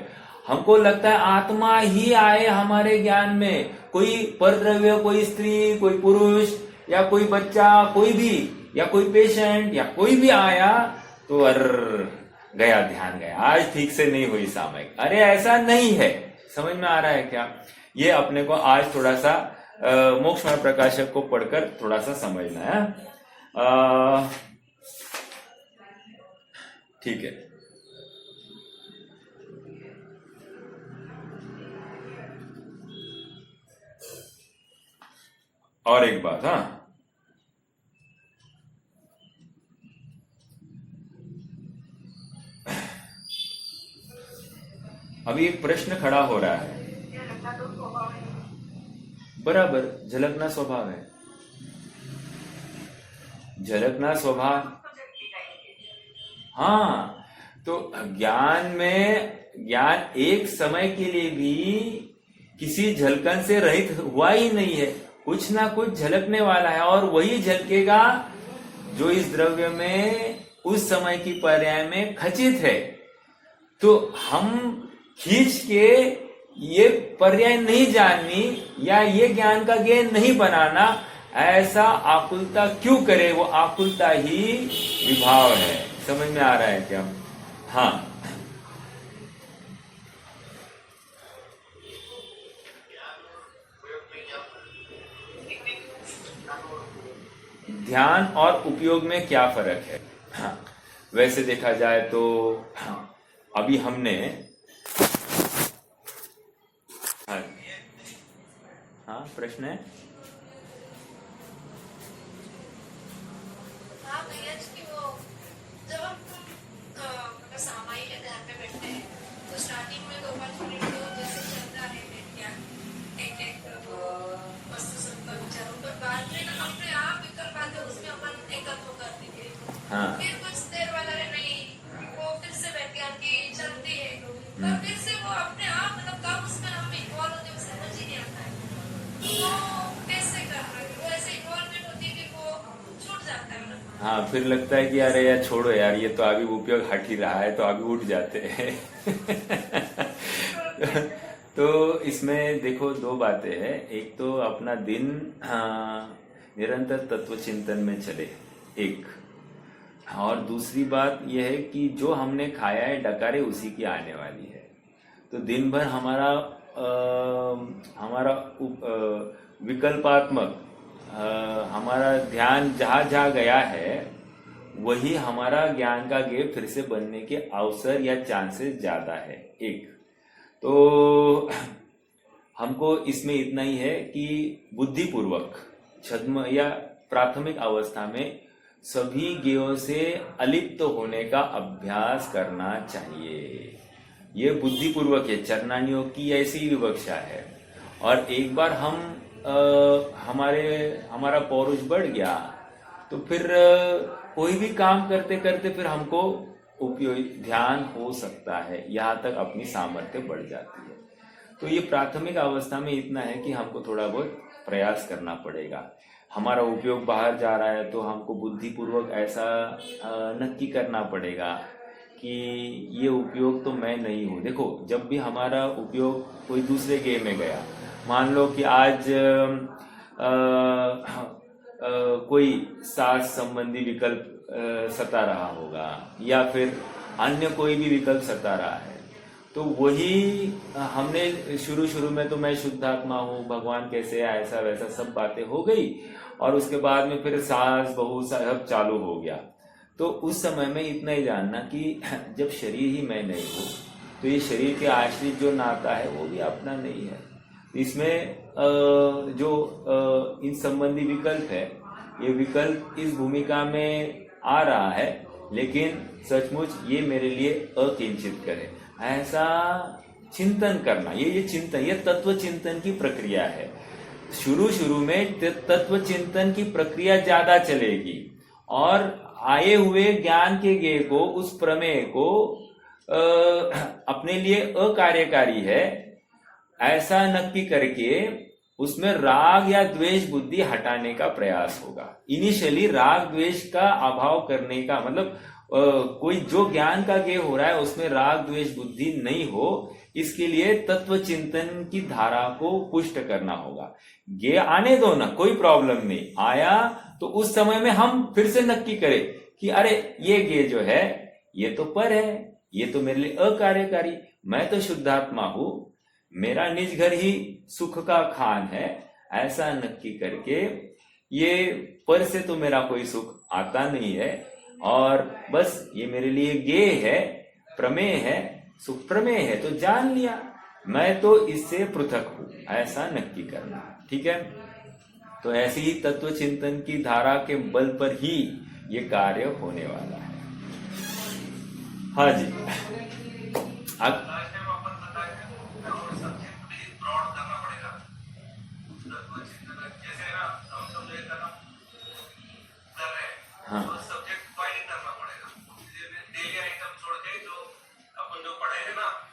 हमको लगता है आत्मा ही आए हमारे ज्ञान में, कोई परद्रव्य, कोई स्त्री, कोई पुरुष या कोई बच्चा, कोई भी, या कोई पेशेंट या कोई भी आया तो गया ध्यान गया, आज ठीक से नहीं हुई सामयिक। अरे ऐसा नहीं है। समझ में आ रहा है क्या? ये अपने को आज थोड़ा सा मोक्षमय प्रकाशक को पढ़कर थोड़ा सा समझना है। ठीक है। और एक बात, हाँ, अभी एक प्रश्न खड़ा हो रहा है। बराबर, झलकना स्वभाव है, झलकना स्वभाव। हाँ, तो ज्ञान एक समय के लिए भी किसी झलकन से रहित हुआ ही नहीं है, कुछ ना कुछ झलकने वाला है, और वही झलकेगा जो इस द्रव्य में उस समय की पर्याय में खचित है। तो हम खींच के ये पर्याय नहीं जाननी या ये ज्ञान का ज्ञान नहीं बनाना, ऐसा आकुलता क्यों करे? वो आकुलता ही विभाव है। समझ में आ रहा है क्या? हाँ, ध्यान और उपयोग में क्या फर्क है? हाँ, वैसे देखा जाए तो अभी हमने हाँ प्रश्न है। हाँ भैया जी, वो जब हम सामायिक के ध्यान में बैठते हैं तो स्टार्टिंग में 2-5 मिनट तो जैसे चल रहा है एक वस्तु संपर्क विचारों पर, बाद में अपने आप विकल्प आते हैं, उसमें अपन एकत्व कर देंगे। हाँ, फिर कुछ देर बाद अरे नहीं, वो फिर से व्याख्यान की चलती है, तो फिर से वो अपने आप मतलब कब उसमें हम इन्वॉल्व होते हैं समझ ही नहीं आता है। वो कैसे करना है? वो ऐसे इन्वॉल्वमेंट होती है कि वो छूट जाता है। हाँ, फिर लगता है कि यार यार छोड़ो यार, ये तो अभी उपयोग हट ही रहा है, तो अभी उठ जाते हैं। तो इसमें देखो दो बातें हैं। एक तो अपना दिन निरंतर तत्व चिंतन में चले, एक, और दूसरी बात यह है कि जो हमने खाया है डकारे उसी की आने वाली है। तो दिन भर हमारा विकल्पात्मक हमारा ध्यान जहां जहां गया है वही हमारा ज्ञान का गेप फिर से बनने के अवसर या चांसेस ज्यादा है। एक तो हमको इसमें इतना ही है कि बुद्धिपूर्वक छद्म या प्राथमिक अवस्था में सभी ज्ञेयों से अलिप्त होने का अभ्यास करना चाहिए। ये बुद्धिपूर्वक है, चरणानियों की ऐसी ही विवक्षा है। और एक बार हमारा पौरुष बढ़ गया तो फिर कोई भी काम करते करते फिर हमको उपयोग ध्यान हो सकता है, यहाँ तक अपनी सामर्थ्य बढ़ जाती है। तो ये प्राथमिक अवस्था में इतना है कि हमको थोड़ा बहुत प्रयास करना पड़ेगा। हमारा उपयोग बाहर जा रहा है तो हमको बुद्धिपूर्वक ऐसा नक्की करना पड़ेगा कि ये उपयोग तो मैं नहीं हूँ। देखो, जब भी हमारा उपयोग कोई दूसरे गेम में गया, मान लो कि आज कोई सांस संबंधी विकल्प सता रहा होगा या फिर अन्य कोई भी विकल्प सता रहा है, तो वही हमने शुरू में तो मैं शुद्धात्मा हूँ, भगवान कैसे है, ऐसा वैसा सब बातें हो गई, और उसके बाद में फिर सास बहू सब चालू हो गया। तो उस समय में इतना ही जानना कि जब शरीर ही मैं नहीं हूँ तो ये शरीर के आश्रित जो नाता है वो भी अपना नहीं है। इसमें जो इन संबंधी विकल्प है, ये विकल्प इस भूमिका में आ रहा है, लेकिन सचमुच ये मेरे लिए अकिंचित करे, ऐसा चिंतन करना। ये चिंतन, ये तत्व चिंतन की प्रक्रिया है। शुरू में तत्व चिंतन की प्रक्रिया ज्यादा चलेगी और आए हुए ज्ञान के गेय को, उस प्रमेय को अपने लिए अकार्यकारी है ऐसा नक्की करके उसमें राग या द्वेष बुद्धि हटाने का प्रयास होगा। इनिशियली राग द्वेष का अभाव करने का मतलब कोई जो ज्ञान का गेय हो रहा है उसमें राग द्वेष बुद्धि नहीं हो, इसके लिए तत्व चिंतन की धारा को पुष्ट करना होगा। गेय आने दो ना, कोई प्रॉब्लम नहीं, आया तो उस समय में हम फिर से नक्की करें कि अरे ये गेय जो है ये तो पर है, ये तो मेरे लिए अकार्यकारी, मैं तो शुद्धात्मा हूं, मेरा निज घर ही सुख का खान है, ऐसा नक्की करके ये पर से तो मेरा कोई सुख आता नहीं है और बस ये मेरे लिए गेय है, प्रमेय है, सुख प्रमेय है, तो जान लिया मैं तो इससे पृथक हूं, ऐसा नक्की करना। ठीक है, तो ऐसी ही तत्व चिंतन की धारा के बल पर ही ये कार्य होने वाला है। हाँ जी, हाँ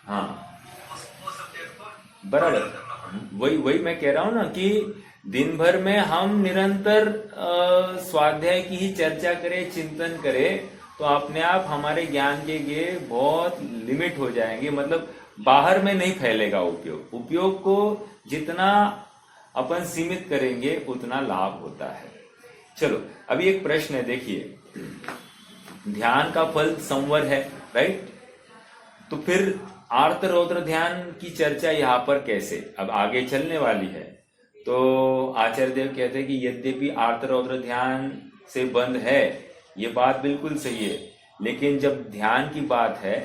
हाँ बराबर, वही मैं कह रहा हूं ना कि दिन भर में हम निरंतर स्वाध्याय की ही चर्चा करें, चिंतन करें, तो अपने आप हमारे ज्ञान के गेय बहुत लिमिट हो जाएंगे, मतलब बाहर में नहीं फैलेगा उपयोग को जितना अपन सीमित करेंगे उतना लाभ होता है। चलो अभी एक प्रश्न है, देखिए, ध्यान का फल संवर है, राइट? तो फिर आर्त रौद्र ध्यान की चर्चा यहाँ पर कैसे अब आगे चलने वाली है। तो आचार्य देव कहते हैं कि यद्यपि आर्त रौद्र ध्यान से बंद है, ये बात बिल्कुल सही है, लेकिन जब ध्यान की बात है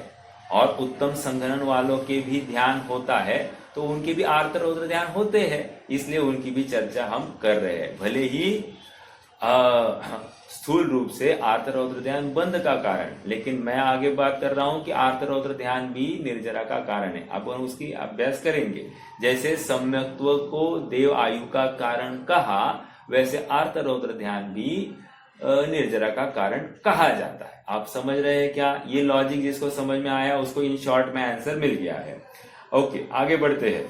और उत्तम संघनन वालों के भी ध्यान होता है तो उनके भी आर्त रौद्र ध्यान होते हैं, इसलिए उनकी भी चर्चा हम कर रहे हैं। भले ही स्थूल रूप से आर्त रौद्र ध्यान बंद का कारण, लेकिन मैं आगे बात कर रहा हूं कि आर्त रौद्र ध्यान भी निर्जरा का कारण है। अपन उसकी अभ्यास करेंगे। जैसे सम्यक्त्व को देव आयु का कारण कहा, वैसे आर्त रौद्र ध्यान भी निर्जरा का कारण कहा जाता है। आप समझ रहे हैं क्या? ये लॉजिक जिसको समझ में आया उसको इन शॉर्ट में आंसर मिल गया है। ओके, आगे बढ़ते हैं।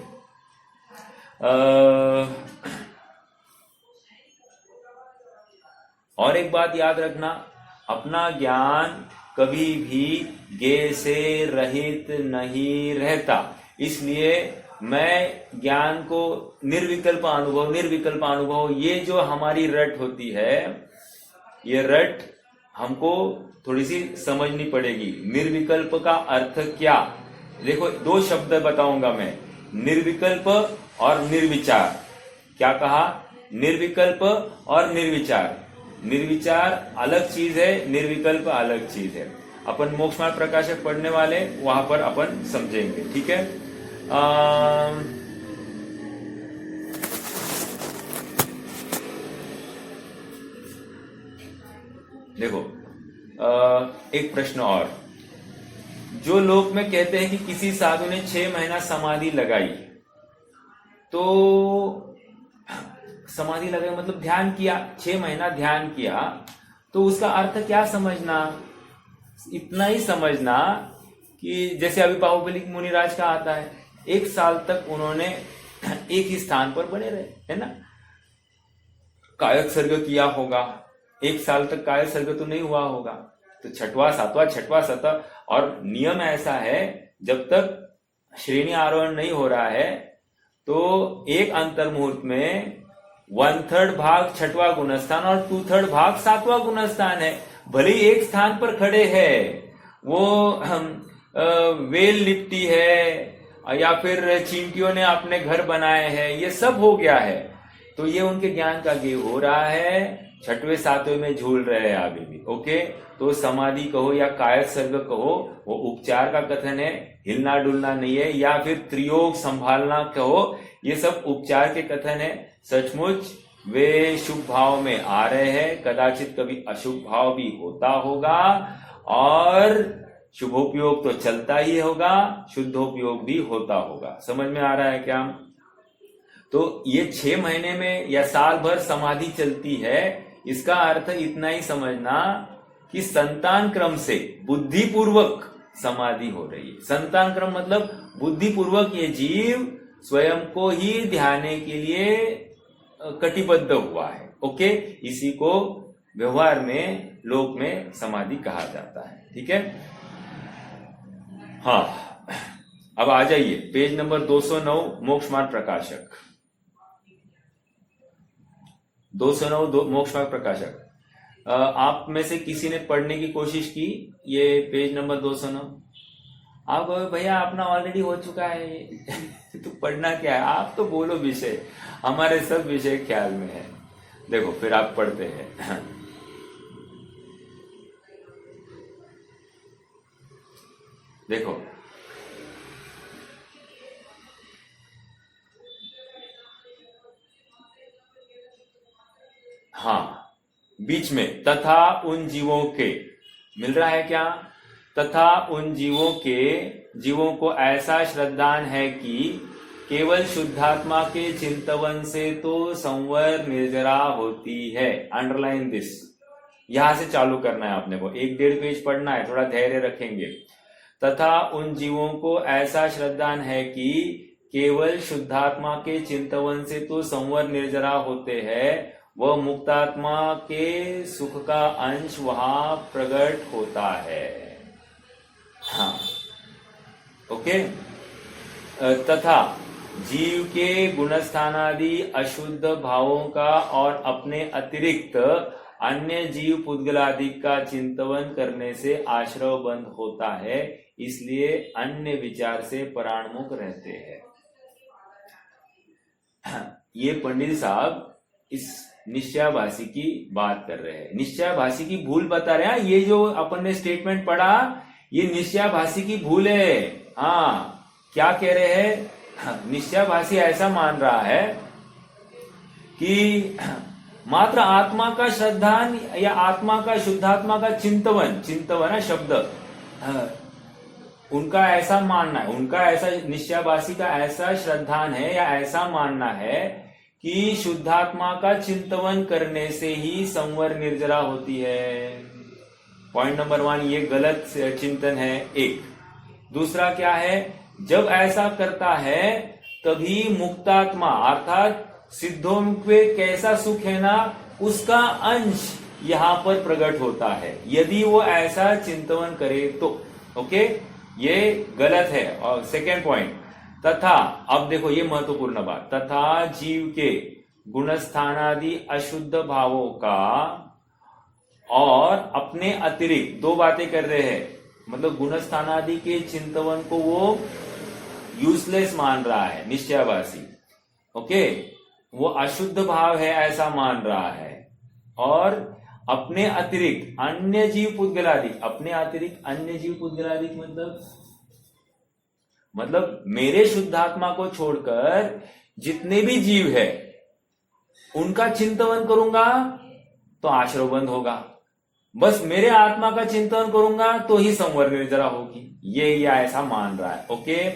और एक बात याद रखना, अपना ज्ञान कभी भी गेय से रहित नहीं रहता, इसलिए मैं ज्ञान को निर्विकल्प अनुभव ये जो हमारी रट होती है, ये रट हमको थोड़ी सी समझनी पड़ेगी। निर्विकल्प का अर्थ क्या? देखो, दो शब्द बताऊंगा मैं, निर्विकल्प और निर्विचार। क्या कहा? निर्विकल्प और निर्विचार। निर्विचार अलग चीज है, निर्विकल्प अलग चीज है। अपन मोक्ष मार्ग प्रकाशक पढ़ने वाले, वहां पर अपन समझेंगे। ठीक है, देखो, एक प्रश्न और, जो लोग में कहते हैं कि किसी साधु ने 6 महीना समाधि लगाई, तो समाधि लगाई मतलब ध्यान किया, 6 महीना ध्यान किया, तो उसका अर्थ क्या समझना? इतना ही समझना कि जैसे अभी बाहुबली मुनिराज का आता है, 1 साल तक उन्होंने एक ही स्थान पर बने रहे, है ना? कायक सर्ग किया होगा, 1 साल तक कायक सर्ग तो नहीं हुआ होगा, तो छठवां सातवां, और नियम ऐसा है, जब तक श्रेणी आरोहण नहीं हो रहा है तो एक अंतर मुहूर्त में 1/3 भाग छठवां गुणस्थान और 2/3 भाग सातवां गुणस्थान है। भले ही एक स्थान पर खड़े हैं, वो वेल लिपटी है या फिर चींटियों ने अपने घर बनाए हैं, ये सब हो गया है, तो ये उनके ज्ञान का गेय हो रहा है, 6वें 7वें में झूल रहे हैं अभी भी। ओके, तो समाधि कहो या कायक सर्ग कहो, वो उपचार का कथन है, हिलना डुलना नहीं है, या फिर त्रियोग संभालना कहो, ये सब उपचार के कथन है। सचमुच वे शुभ भाव में आ रहे हैं, कदाचित कभी अशुभ भाव भी होता होगा, और शुभोपयोग तो चलता ही होगा, शुद्धोपयोग भी होता होगा। समझ में आ रहा है क्या? तो ये 6 महीने में या साल भर समाधि चलती है, इसका अर्थ इतना ही समझना कि संतान क्रम से बुद्धिपूर्वक समाधि हो रही है। संतान क्रम मतलब बुद्धिपूर्वक ये जीव स्वयं को ही ध्याने के लिए कटिबद्ध हुआ है। ओके, इसी को व्यवहार में लोक में समाधि कहा जाता है। ठीक है, हाँ, अब आ जाइए पेज नंबर 209, मोक्ष मार्ग प्रकाशक। 209 मोक्ष मार्ग प्रकाशक। आप में से किसी ने पढ़ने की कोशिश की ये पेज नंबर 209? आप भैया अपना ऑलरेडी हो चुका है तो पढ़ना क्या है, आप तो बोलो विषय, हमारे सब विषय ख्याल में है। देखो फिर आप पढ़ते हैं। देखो हाँ, बीच में तथा उन जीवों के मिल रहा है क्या? तथा उन जीवों को ऐसा श्रद्धान है कि केवल शुद्धात्मा के चिंतवन से तो संवर निर्जरा होती है। अंडरलाइन दिस, यहां से चालू करना है आपने को, 1-1.5 पेज पढ़ना है, थोड़ा धैर्य रखेंगे। तथा उन जीवों को ऐसा श्रद्धान है कि केवल शुद्धात्मा के चिंतवन से तो संवर निर्जरा होते हैं, वह मुक्तात्मा के सुख का अंश वहां प्रकट होता है। हाँ, ओके। तथा जीव के गुणस्थानादि अशुद्ध भावों का और अपने अतिरिक्त अन्य जीव पुद्गलादि का चिंतवन करने से आश्रव बंद होता है, इसलिए अन्य विचार से पराणमुख रहते हैं। ये पंडित साहब इस निश्चयाभासी की बात कर रहे हैं, निश्चयाभासी की भूल बता रहे हैं। ये जो अपन ने स्टेटमेंट पढ़ा, ये निश्चयाभासी की भूल है। हाँ, क्या कह रहे हैं? निश्चयाभासी ऐसा मान रहा है कि मात्र आत्मा का श्रद्धान या आत्मा का शुद्धात्मा का चिंतवन है शब्द, उनका ऐसा मानना है, उनका ऐसा निश्चयाभासी का ऐसा श्रद्धान है या ऐसा मानना है कि शुद्धात्मा का चिंतवन करने से ही संवर निर्जरा होती है। पॉइंट नंबर 1, ये गलत चिंतन है। एक दूसरा क्या है? जब ऐसा करता है तभी मुक्तात्मा अर्थात सिद्धों में कैसा सुख है ना, उसका अंश यहां पर प्रकट होता है, यदि वो ऐसा चिंतन करे तो। ओके, ये गलत है। और सेकेंड पॉइंट, तथा, अब देखो ये महत्वपूर्ण बात, तथा जीव के गुणस्थानादि अशुद्ध भावों का और अपने अतिरिक्त, दो बातें कर रहे हैं, मतलब गुणस्थानादि के चिंतवन को वो यूजलेस मान रहा है निश्चयाभासी। ओके, वो अशुद्ध भाव है ऐसा मान रहा है, और अपने अतिरिक्त अन्य जीव पुद्गलादि, अपने अतिरिक्त अन्य जीव पुद्गलादि मतलब मेरे शुद्धात्मा को छोड़कर जितने भी जीव है उनका चिंतन करूंगा तो आश्रव बंद होगा, बस मेरे आत्मा का चिंतन करूंगा तो ही संवर निर्जरा होगी, ये या ऐसा मान रहा है। ओके,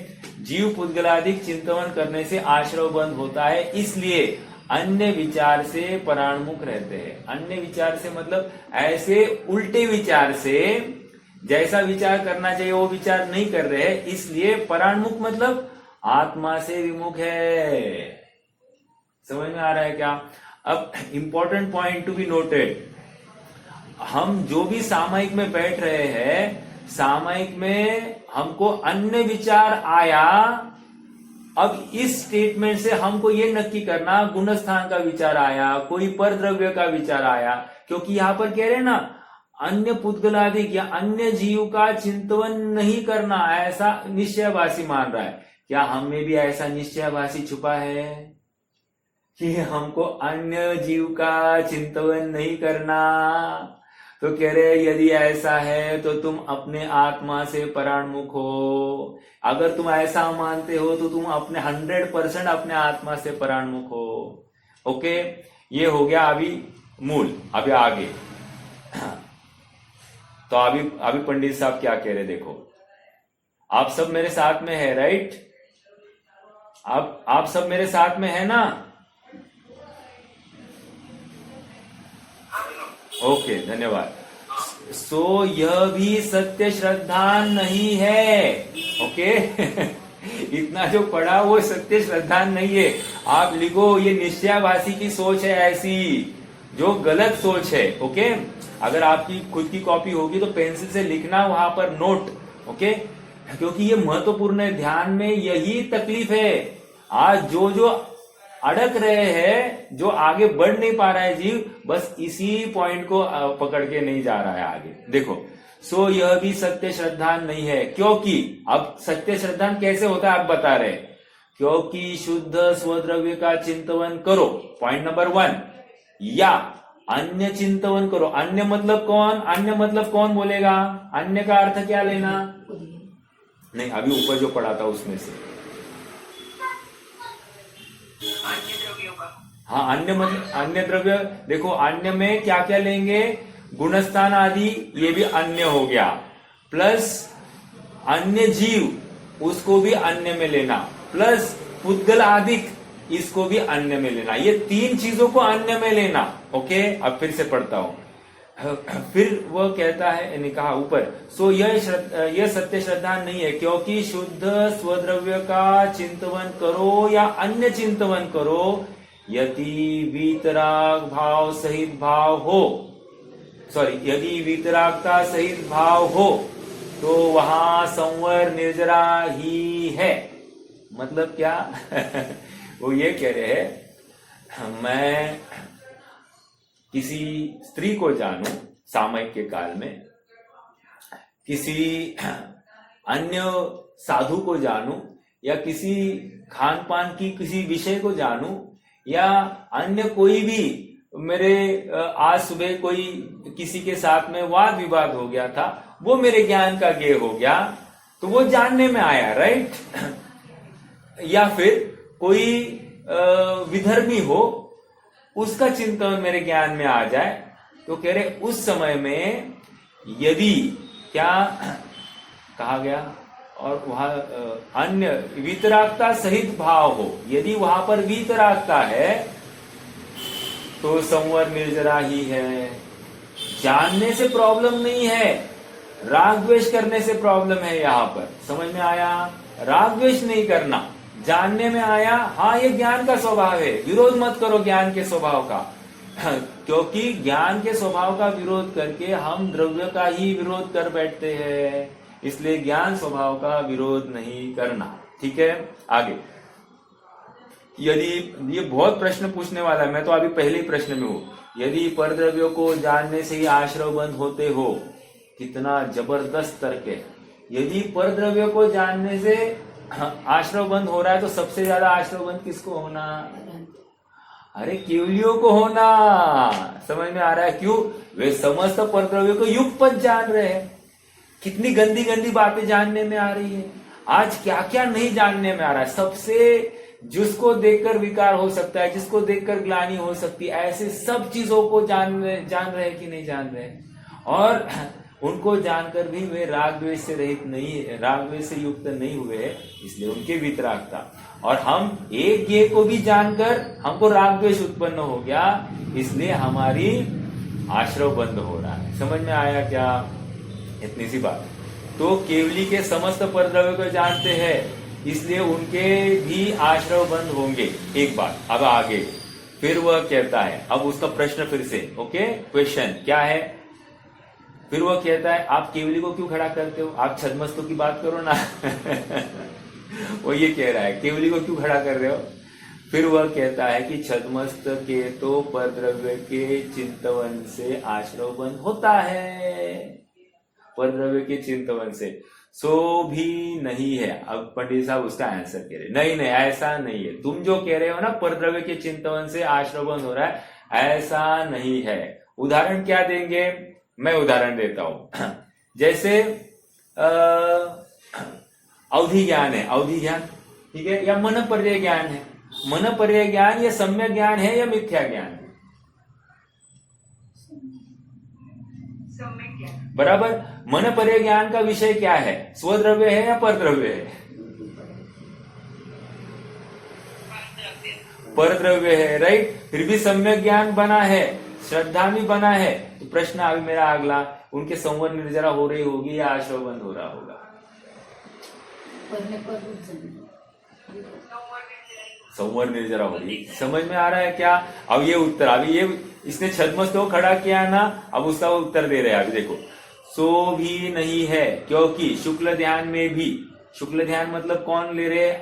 जीव पुद्गलादिक चिंतन करने से आश्रव बंद होता है, इसलिए अन्य विचार से पराणमुख रहते हैं। अन्य विचार से मतलब ऐसे उल्टे विचार से, जैसा विचार करना चाहिए वो विचार नहीं कर रहे, इसलिए पराणमुख मतलब आत्मा से विमुख है। समझ में आ रहा है क्या? अब important point to be noted, हम जो भी सामयिक में बैठ रहे हैं, सामयिक में हमको अन्य विचार आया, अब इस स्टेटमेंट से हमको ये नक्की करना गुणस्थान का विचार आया, कोई परद्रव्य का विचार आया, क्योंकि यहां पर कह रहे हैं ना अन्य पुद्गलादिक या अन्य जीव का चिंतन नहीं करना, ऐसा निश्चयाभासी मान रहा है। क्या हम में भी ऐसा निश्चयाभासी छुपा है कि हमको अन्य जीव का चिंतन नहीं करना? तो कह रहे यदि ऐसा है तो तुम अपने आत्मा से पराणमुख हो। अगर तुम ऐसा मानते हो तो तुम अपने 100% अपने आत्मा से पराणमुख हो। ओके, ये हो गया अभी मूल। अभी आगे तो अभी पंडित साहब क्या कह रहे देखो, आप सब मेरे साथ में है, राइट? आप सब मेरे साथ में है ना? ओके, धन्यवाद। सो यह भी सत्य श्रद्धा नहीं है। ओके इतना जो पढ़ा वो सत्य श्रद्धा नहीं है। आप लिखो ये निश्चयाभासी की सोच है ऐसी, जो गलत सोच है। ओके अगर आपकी खुद की कॉपी होगी तो पेंसिल से लिखना वहां पर नोट। ओके क्योंकि ये महत्वपूर्ण है, ध्यान में यही तकलीफ है। आज जो अड़क रहे हैं, जो आगे बढ़ नहीं पा रहा है जीव, बस इसी पॉइंट को पकड़ के नहीं जा रहा है आगे। देखो सो यह भी सत्य श्रद्धा नहीं है, क्योंकि अब सत्य श्रद्धा कैसे होता है आप बता रहे, क्योंकि शुद्ध स्वद्रव्य का चिंतन करो, पॉइंट नंबर 1, या अन्य चिंतन करो। अन्य मतलब कौन? अन्य मतलब कौन बोलेगा? अन्य का अर्थ क्या लेना? नहीं अभी ऊपर जो पढ़ा था उसमें से, हाँ अन्य मतलब अन्य द्रव्य। देखो अन्य में क्या क्या लेंगे? गुणस्थान आदि, ये भी अन्य हो गया, प्लस अन्य जीव उसको भी अन्य में लेना, प्लस पुद्गल आदिक इसको भी अन्य में लेना। ये 3 चीजों को अन्य में लेना। ओके अब फिर से पढ़ता हूं। फिर वह कहता है, यानी कहा ऊपर, सो यह सत्य श्रद्धा नहीं है, क्योंकि शुद्ध स्वद्रव्य का चिंतन करो या अन्य चिंतन करो, यदि वीतराग भाव सहित भाव हो, यदि वीतरागता सहित भाव हो तो वहां संवर निर्जरा ही है। मतलब क्या? वो ये कह रहे हैं, मैं किसी स्त्री को जानूं सामयिक के काल में, किसी अन्य साधु को जानूं, या किसी खान पान की किसी विषय को जानूं, या अन्य कोई भी, मेरे आज सुबह कोई किसी के साथ में वाद विवाद हो गया था, वो मेरे ज्ञान का गेय हो गया, तो वो जानने में आया, राइट। या फिर कोई विधर्मी हो, उसका चिंतन मेरे ज्ञान में आ जाए, तो कह रहे उस समय में यदि क्या कहा गया, और वहां अन्य वीतरागता सहित भाव हो, यदि वहां पर वीतरागता है तो संवर निर्जरा ही है। जानने से प्रॉब्लम नहीं है, राग द्वेष करने से प्रॉब्लम है। यहां पर समझ में आया? राग द्वेष नहीं करना, जानने में आया। हाँ ये ज्ञान का स्वभाव है, विरोध मत करो ज्ञान के स्वभाव का, क्योंकि ज्ञान के स्वभाव का विरोध करके हम द्रव्य का ही विरोध कर बैठते हैं, इसलिए ज्ञान स्वभाव का विरोध नहीं करना। ठीक है आगे। यदि ये बहुत प्रश्न पूछने वाला है, मैं तो अभी पहले ही प्रश्न में हूं। यदि परद्रव्यों को जानने से ही आश्रव बंद होते हो, कितना जबरदस्त तर्क है। यदि परद्रव्यों को जानने से आश्रव बंद हो रहा है तो सबसे ज्यादा आश्रव बंद किसको होना? अरे केवलियों को होना। समझ में आ रहा है क्यों? वे समस्त परद्रव्यों को युगपत जान रहे हैं। कितनी गंदी गंदी बातें जानने में आ रही है। आज क्या क्या नहीं जानने में आ रहा है। सबसे जिसको देखकर विकार हो सकता है, जिसको देखकर ग्लानि हो सकती है, ऐसे सब चीजों को जान रहे हैं कि नहीं जान रहे। और उनको जानकर भी वे राग द्वेष से रहित नहीं, राग द्वेष से युक्त नहीं हुए, इसलिए उनके वितरागता। और हम एक ज्ञेय को भी जानकर हमको राग द्वेष उत्पन्न हो गया, इसलिए हमारी आश्रव बंद हो रहा है। समझ में आया क्या? इतनी सी बात। तो केवली के समस्त परद्रव्य को जानते हैं, इसलिए उनके भी आश्रव बंद होंगे। एक बात। अब आगे फिर वह कहता है, अब उसका प्रश्न फिर से, ओके क्वेश्चन क्या है? फिर वह कहता है आप केवली को क्यों खड़ा करते हो? आप छद्मस्तों की बात करो ना। वो ये कह रहा है केवली को क्यों खड़ा कर रहे हो? फिर वह कहता है कि छद्मस्त के तो परद्रव्य के चिंतन से आश्रव बंद होता है, परद्रव्य के चिंतन से। सो भी नहीं है। अब पंडित साहब उसका आंसर कह रहे, नहीं नहीं ऐसा नहीं है। तुम जो कह रहे हो ना परद्रव्य के चिंतन से आश्रव बंद हो रहा है, ऐसा नहीं है। उदाहरण क्या देंगे? मैं उदाहरण देता हूं। जैसे अवधि ज्ञान है, अवधि ज्ञान, ठीक है, या मन पर्याय ज्ञान है। मन पर्याय ज्ञान या सम्यक ज्ञान है या मिथ्या ज्ञान है? बराबर। मन पर्याय ज्ञान का विषय क्या है? स्वद्रव्य है या परद्रव्य है? परद्रव्य है, राइट। फिर भी सम्यक ज्ञान बना है। श्रद्धा में बना है। तो प्रश्न अभी मेरा अगला, उनके संवर निर्जरा हो रही होगी या आश्रव बंद हो रहा होगा? पढ़ने पर रुक जाएंगे। संवर निर्जरा हो रही, समझ में आ रहा है क्या? अब ये उत्तर, अभी ये इसने छद्मस्त को खड़ा किया ना, अब उसका वो उत्तर दे रहे हैं। अभी देखो, सो भी नहीं है क्योंकि शुक्ल ध्यान में भी, शुक्ल ध्यान मतलब कौन ले रहे?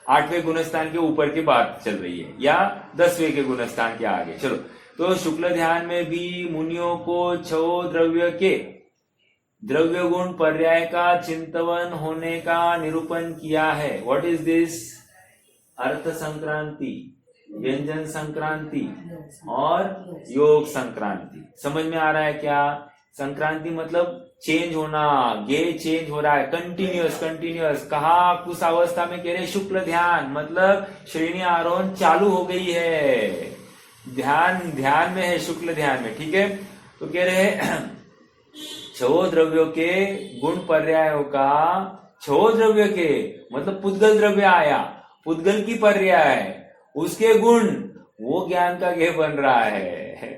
8वें गुणस्थान के ऊपर की बात चल रही है या 10वें के गुणस्थान के आगे, चलो। तो शुक्ल ध्यान में भी मुनियों को छो द्रव्य के द्रव्य गुण पर्याय का चिंतवन होने का निरूपण किया है। What is this? अर्थ संक्रांति, व्यंजन संक्रांति और योग संक्रांति। समझ में आ रहा है क्या? संक्रांति मतलब चेंज होना, गे चेंज हो रहा है, कंटिन्यूअस कंटिन्यूअस। कहा उस अवस्था में कह रहे शुक्ल ध्यान मतलब श्रेणी आरोहण चालू हो गई है, ध्यान में है, शुक्ल ध्यान में, ठीक है। तो कह रहे छो द्रव्यों के गुण पर्यायों का, छो द्रव्य के मतलब पुद्गल द्रव्य आया, पुद्गल की पर्याय उसके गुण, वो ज्ञान का गेह बन रहा है।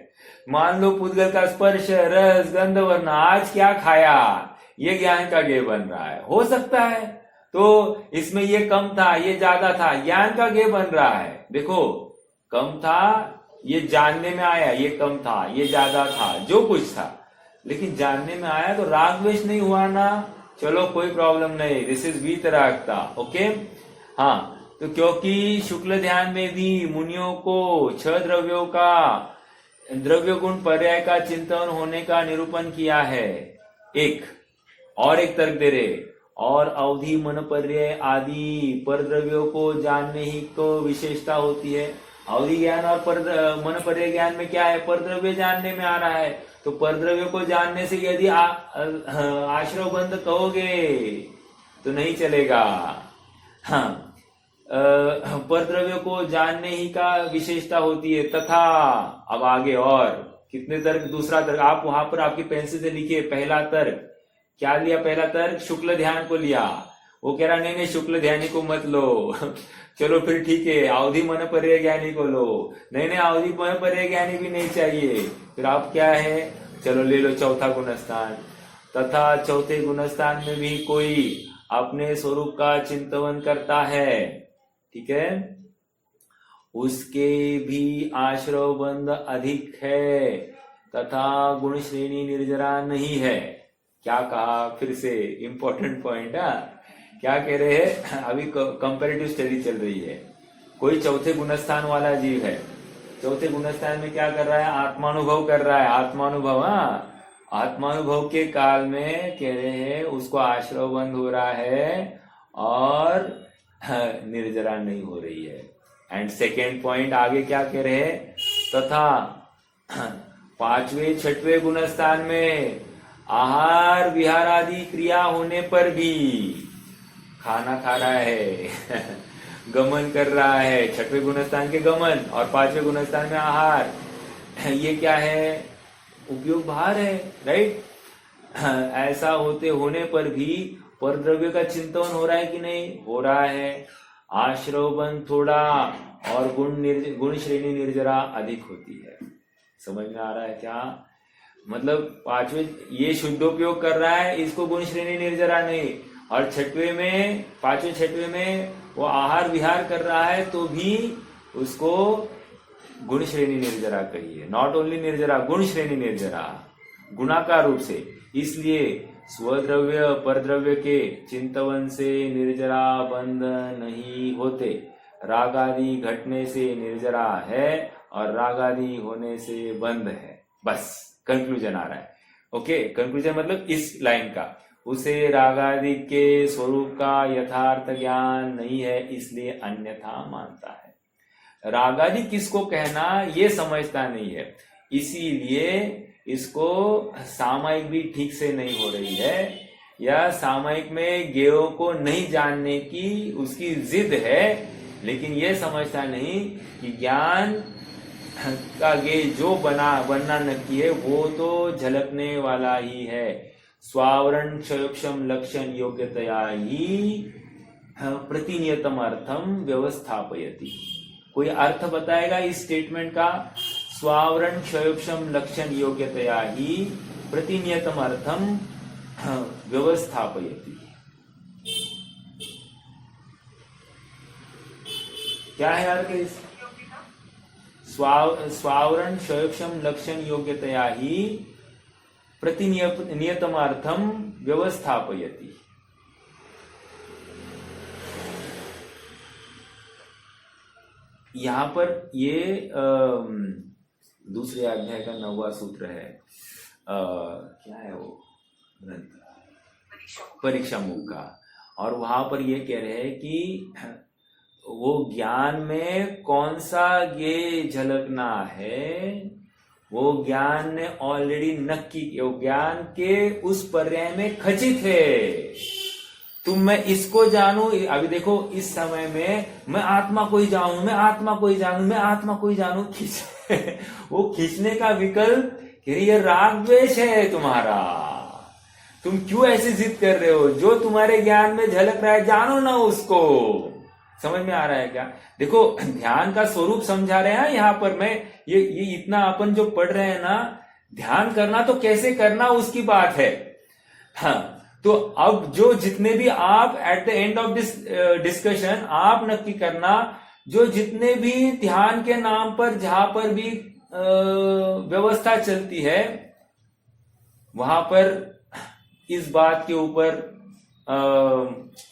मान लो पुद्गल का स्पर्श, रस, गंध, वर्ण, आज क्या खाया, ये ज्ञान का गेह बन रहा है। हो सकता है तो इसमें ये कम था, ये ज्यादा था, ज्ञान का गेह बन रहा है। देखो, कम था, ये जानने में आया, ये कम था, ये ज्यादा था, जो कुछ था, लेकिन जानने में आया तो राग द्वेष नहीं हुआ ना, चलो कोई प्रॉब्लम नहीं, दिस इज वीतरागता, ओके। हाँ, तो क्योंकि शुक्ल ध्यान में भी मुनियों को 6 द्रव्यों का द्रव्य गुण पर्याय का चिंतन होने का निरूपण किया है। एक तर्क दे रहे, और अवधि, मन पर्याय आदि पर द्रव्यों को जानने ही को विशेषता होती है। अवधि ज्ञान और मन पर्याय ज्ञान में क्या है? पर द्रव्य जानने में आ रहा है। तो पर द्रव्य को जानने से यदि आश्रव बंद कहोगे तो नहीं चलेगा। हाँ, पर द्रव्य को जानने ही का विशेषता होती है। तथा अब आगे और कितने तर्क? दूसरा तर्क आप वहां पर आपकी पेंसिल से लिखिए। पहला तर्क क्या लिया? पहला तर्क शुक्ल ध्यान को लिया। वो कह रहा नहीं शुक्ल ध्यानी को मत लो चलो फिर ठीक है, अवधि मन पर्याय ज्ञानी को लो। नहीं अवधि मन पर्याय ज्ञानी भी नहीं चाहिए। फिर आप क्या है, चलो ले लो चौथा गुणस्थान। तथा चौथे गुणस्थान में भी कोई अपने स्वरूप का चिंतन करता है, ठीक है, उसके भी आश्रव बंध अधिक है तथा गुण श्रेणी निर्जरा नहीं है। क्या कहा? फिर से इंपॉर्टेंट पॉइंट है। क्या कह रहे हैं? अभी कंपैरेटिव स्टडी चल रही है। कोई चौथे गुणस्थान वाला जीव है, चौथे गुणस्थान में क्या कर रहा है? आत्मानुभव कर रहा है। आत्मानुभव, हाँ, आत्मानुभव के काल में कह रहे हैं उसको आश्रव बंद हो रहा है और निर्जरा नहीं हो रही है। एंड सेकेंड पॉइंट आगे क्या कह रहे हैं? तथा 5वें 6वें गुणस्थान में आहार विहार आदि क्रिया होने पर भी खाना खा रहा है गमन कर रहा है। 6वें गुणस्थान के गमन और 5वें गुणस्थान में आहार, ये क्या है? उपयोग भार है, राइट। ऐसा होने पर भी पर द्रव्य का चिंतन हो रहा है कि नहीं? हो रहा है। आश्रव बंध थोड़ा और गुण श्रेणी निर्जरा अधिक होती है। समझ में आ रहा है क्या? मतलब 5वें ये शुद्धोपयोग कर रहा है, इसको गुण श्रेणी निर्जरा नहीं, और 6वें में 5वें 6वें में वो आहार विहार कर रहा है तो भी उसको गुण श्रेणी निर्जरा कहिए। नॉट ओनली निर्जरा, गुण श्रेणी निर्जरा, गुणाकार रूप से। इसलिए स्वद्रव्य परद्रव्य के चिंतवन से निर्जरा बंद नहीं होते। राग आदि घटने से निर्जरा है और राग आदि होने से बंद है। बस कंक्लूजन आ रहा है। ओके, कंक्लूजन मतलब इस लाइन का, उसे राग आदि के स्वरूप का यथार्थ ज्ञान नहीं है, इसलिए अन्यथा मानता है। राग आदि किसको कहना ये समझता नहीं है, इसीलिए इसको सामायिक भी ठीक से नहीं हो रही है, या सामायिक में गेयों को नहीं जानने की उसकी जिद है, लेकिन ये समझता नहीं कि ज्ञान का गे जो बनना नक्की है वो तो झलकने वाला ही है। स्वावरण क्षयोक्षम लक्षण योग्यतया ही प्रतिनियतम अर्थम व्यवस्थापयति। कोई अर्थ बताएगा इस स्टेटमेंट का? स्वावरण क्षयोक्षम लक्षण योग्यतया ही प्रतिनियतम अर्थम व्यवस्थापयति। क्या है यार के स्वावरण क्षयोक्षम लक्षण योग्यतया ही प्रतिनियतमार्थम व्यवस्थापयति। यहां पर ये दूसरे अध्याय का 9वां सूत्र है। क्या है वो ग्रंथ, परीक्षा मुख का। और वहां पर ये कह रहे हैं कि वो ज्ञान में कौन सा ये झलकना है, वो ज्ञान ने ऑलरेडी नक्की, वो ज्ञान के उस पर्याय में खचित है। तुम मैं इसको जानू, अभी देखो इस समय में मैं आत्मा को ही जानू, मैं आत्मा को ही जानू, मैं आत्मा को ही जानू, वो खींचने का विकल्प ये राग द्वेष है तुम्हारा। तुम क्यों ऐसी जिद कर रहे हो? जो तुम्हारे ज्ञान में झलक रहा है जानो ना उसको। समझ में आ रहा है क्या? देखो ध्यान का स्वरूप समझा रहे हैं यहाँ पर। मैं ये इतना अपन जो पढ़ रहे हैं ना, ध्यान करना तो कैसे करना उसकी बात है। हाँ, तो अब जो जितने भी आप at the end of this discussion आप नक्की करना, जो जितने भी ध्यान के नाम पर जहां पर भी व्यवस्था चलती है वहां पर इस बात के ऊपर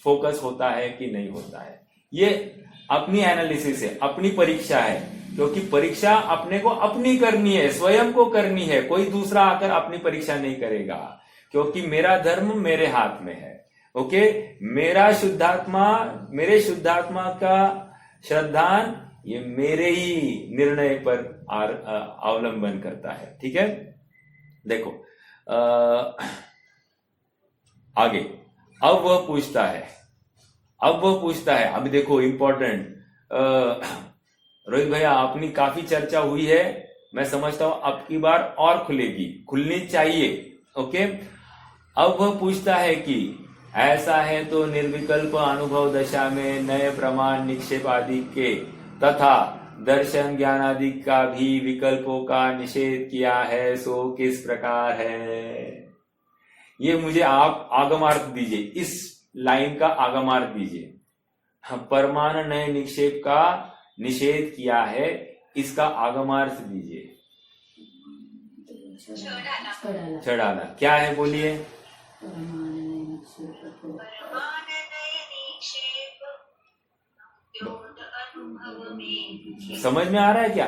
फोकस होता है कि नहीं होता है। ये अपनी एनालिसिस है, अपनी परीक्षा है, क्योंकि परीक्षा अपने को अपनी करनी है, स्वयं को करनी है। कोई दूसरा आकर अपनी परीक्षा नहीं करेगा, क्योंकि मेरा धर्म मेरे हाथ में है। ओके, मेरा शुद्धात्मा, मेरे शुद्धात्मा का श्रद्धान ये मेरे ही निर्णय पर अवलंबन करता है। ठीक है, देखो आगे। अब वह पूछता है, अभी देखो इंपॉर्टेंट। रोहित भैया अपनी काफी चर्चा हुई है, मैं समझता हूं अब की बार और खुलनी चाहिए। ओके, अब वह पूछता है कि ऐसा है तो निर्विकल्प अनुभव दशा में नए प्रमाण निक्षेप आदि के तथा दर्शन ज्ञान आदि का भी विकल्पों का निषेध किया है, सो किस प्रकार है? ये मुझे आप आगमार्थ दीजिए, इस लाइन का आगमार्थ दीजिए। परमाण नए निक्षेप का निषेध किया है, इसका आगमार्थ दीजिए। चढ़ाना क्या है बोलिए? समझ में आ रहा है क्या?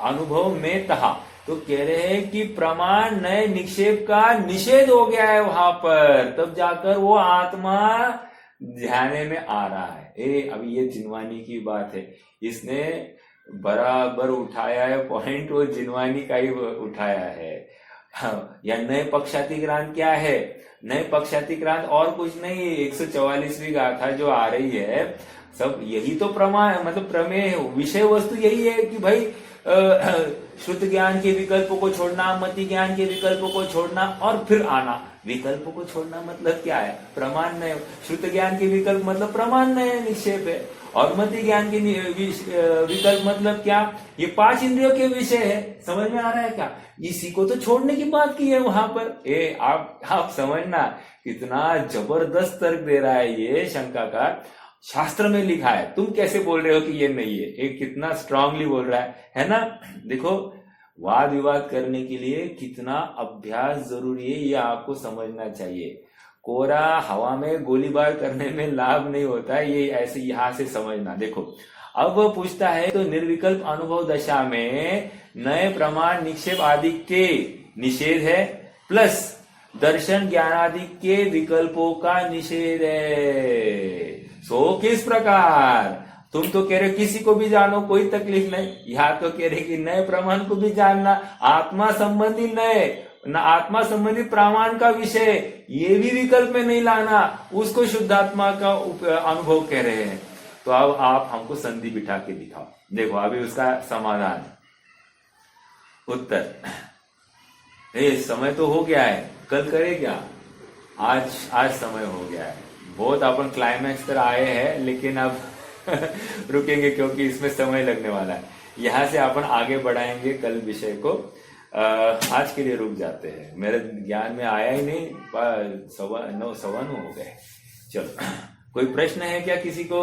अनुभव में तहा तो कह रहे हैं कि प्रमाण नए निक्षेप का निषेध हो गया है वहां पर, तब जाकर वो आत्मा ध्यान में आ रहा है। अभी ये जिनवानी की बात है, इसने बराबर उठाया है पॉइंट, वो जिनवानी का ही उठाया है। या नए पक्षातिक्रांत क्या है? नए पक्षातिक्रांत और कुछ नहीं, 144वीं गाथा जो आ रही है, सब यही तो प्रमाण, मतलब प्रमेय, विषय वस्तु यही है कि भाई श्रुत ज्ञान के विकल्पों को छोड़ना, मति ज्ञान के विकल्पों को छोड़ना और फिर आना। विकल्पों को छोड़ना मतलब क्या है? प्रमाण नय। श्रुत ज्ञान के विकल्प मतलब प्रमाण नय निक्षेप है, और मति ज्ञान के विकल्प मतलब क्या? ये 5 इंद्रियों के विषय है। समझ में आ रहा है क्या? इसी को तो छोड़ने की बात की है वहां पर। आप समझना कितना जबरदस्त तर्क दे रहा है ये शंकाकार। शास्त्र में लिखा है, तुम कैसे बोल रहे हो कि ये नहीं है? एक कितना स्ट्रांगली बोल रहा है ना? देखो वाद विवाद करने के लिए कितना अभ्यास जरूरी है, ये आपको समझना चाहिए। कोरा हवा में गोलीबार करने में लाभ नहीं होता है, ये ऐसे यहां से समझना। देखो अब वह पूछता है तो निर्विकल्प अनुभव दशा में नए प्रमाण निक्षेप आदि के निषेध है, प्लस दर्शन ज्ञान आदि के विकल्पों का निषेध है। सो किस प्रकार? तुम तो कह रहे हो किसी को भी जानो, कोई तकलीफ नहीं। यहाँ तो कह रहे कि नए प्रमाण को भी जानना, आत्मा संबंधी नए न आत्मा संबंधी प्रमाण का विषय ये भी विकल्प में नहीं लाना, उसको शुद्धात्मा का अनुभव कह रहे हैं। तो अब आप हमको संधि बिठा के दिखाओ। देखो अभी उसका समाधान, उत्तर। समय तो हो गया है, कल करे क्या? आज समय हो गया है। बहुत अपन क्लाइमैक्स पर आए हैं, लेकिन अब रुकेंगे क्योंकि इसमें समय लगने वाला है। यहाँ से अपन आगे बढ़ाएंगे कल विषय को। आज के लिए रुक जाते हैं, मेरे ज्ञान में आया ही नहीं, 9:15 हो गए। चलो, कोई प्रश्न है क्या किसी को?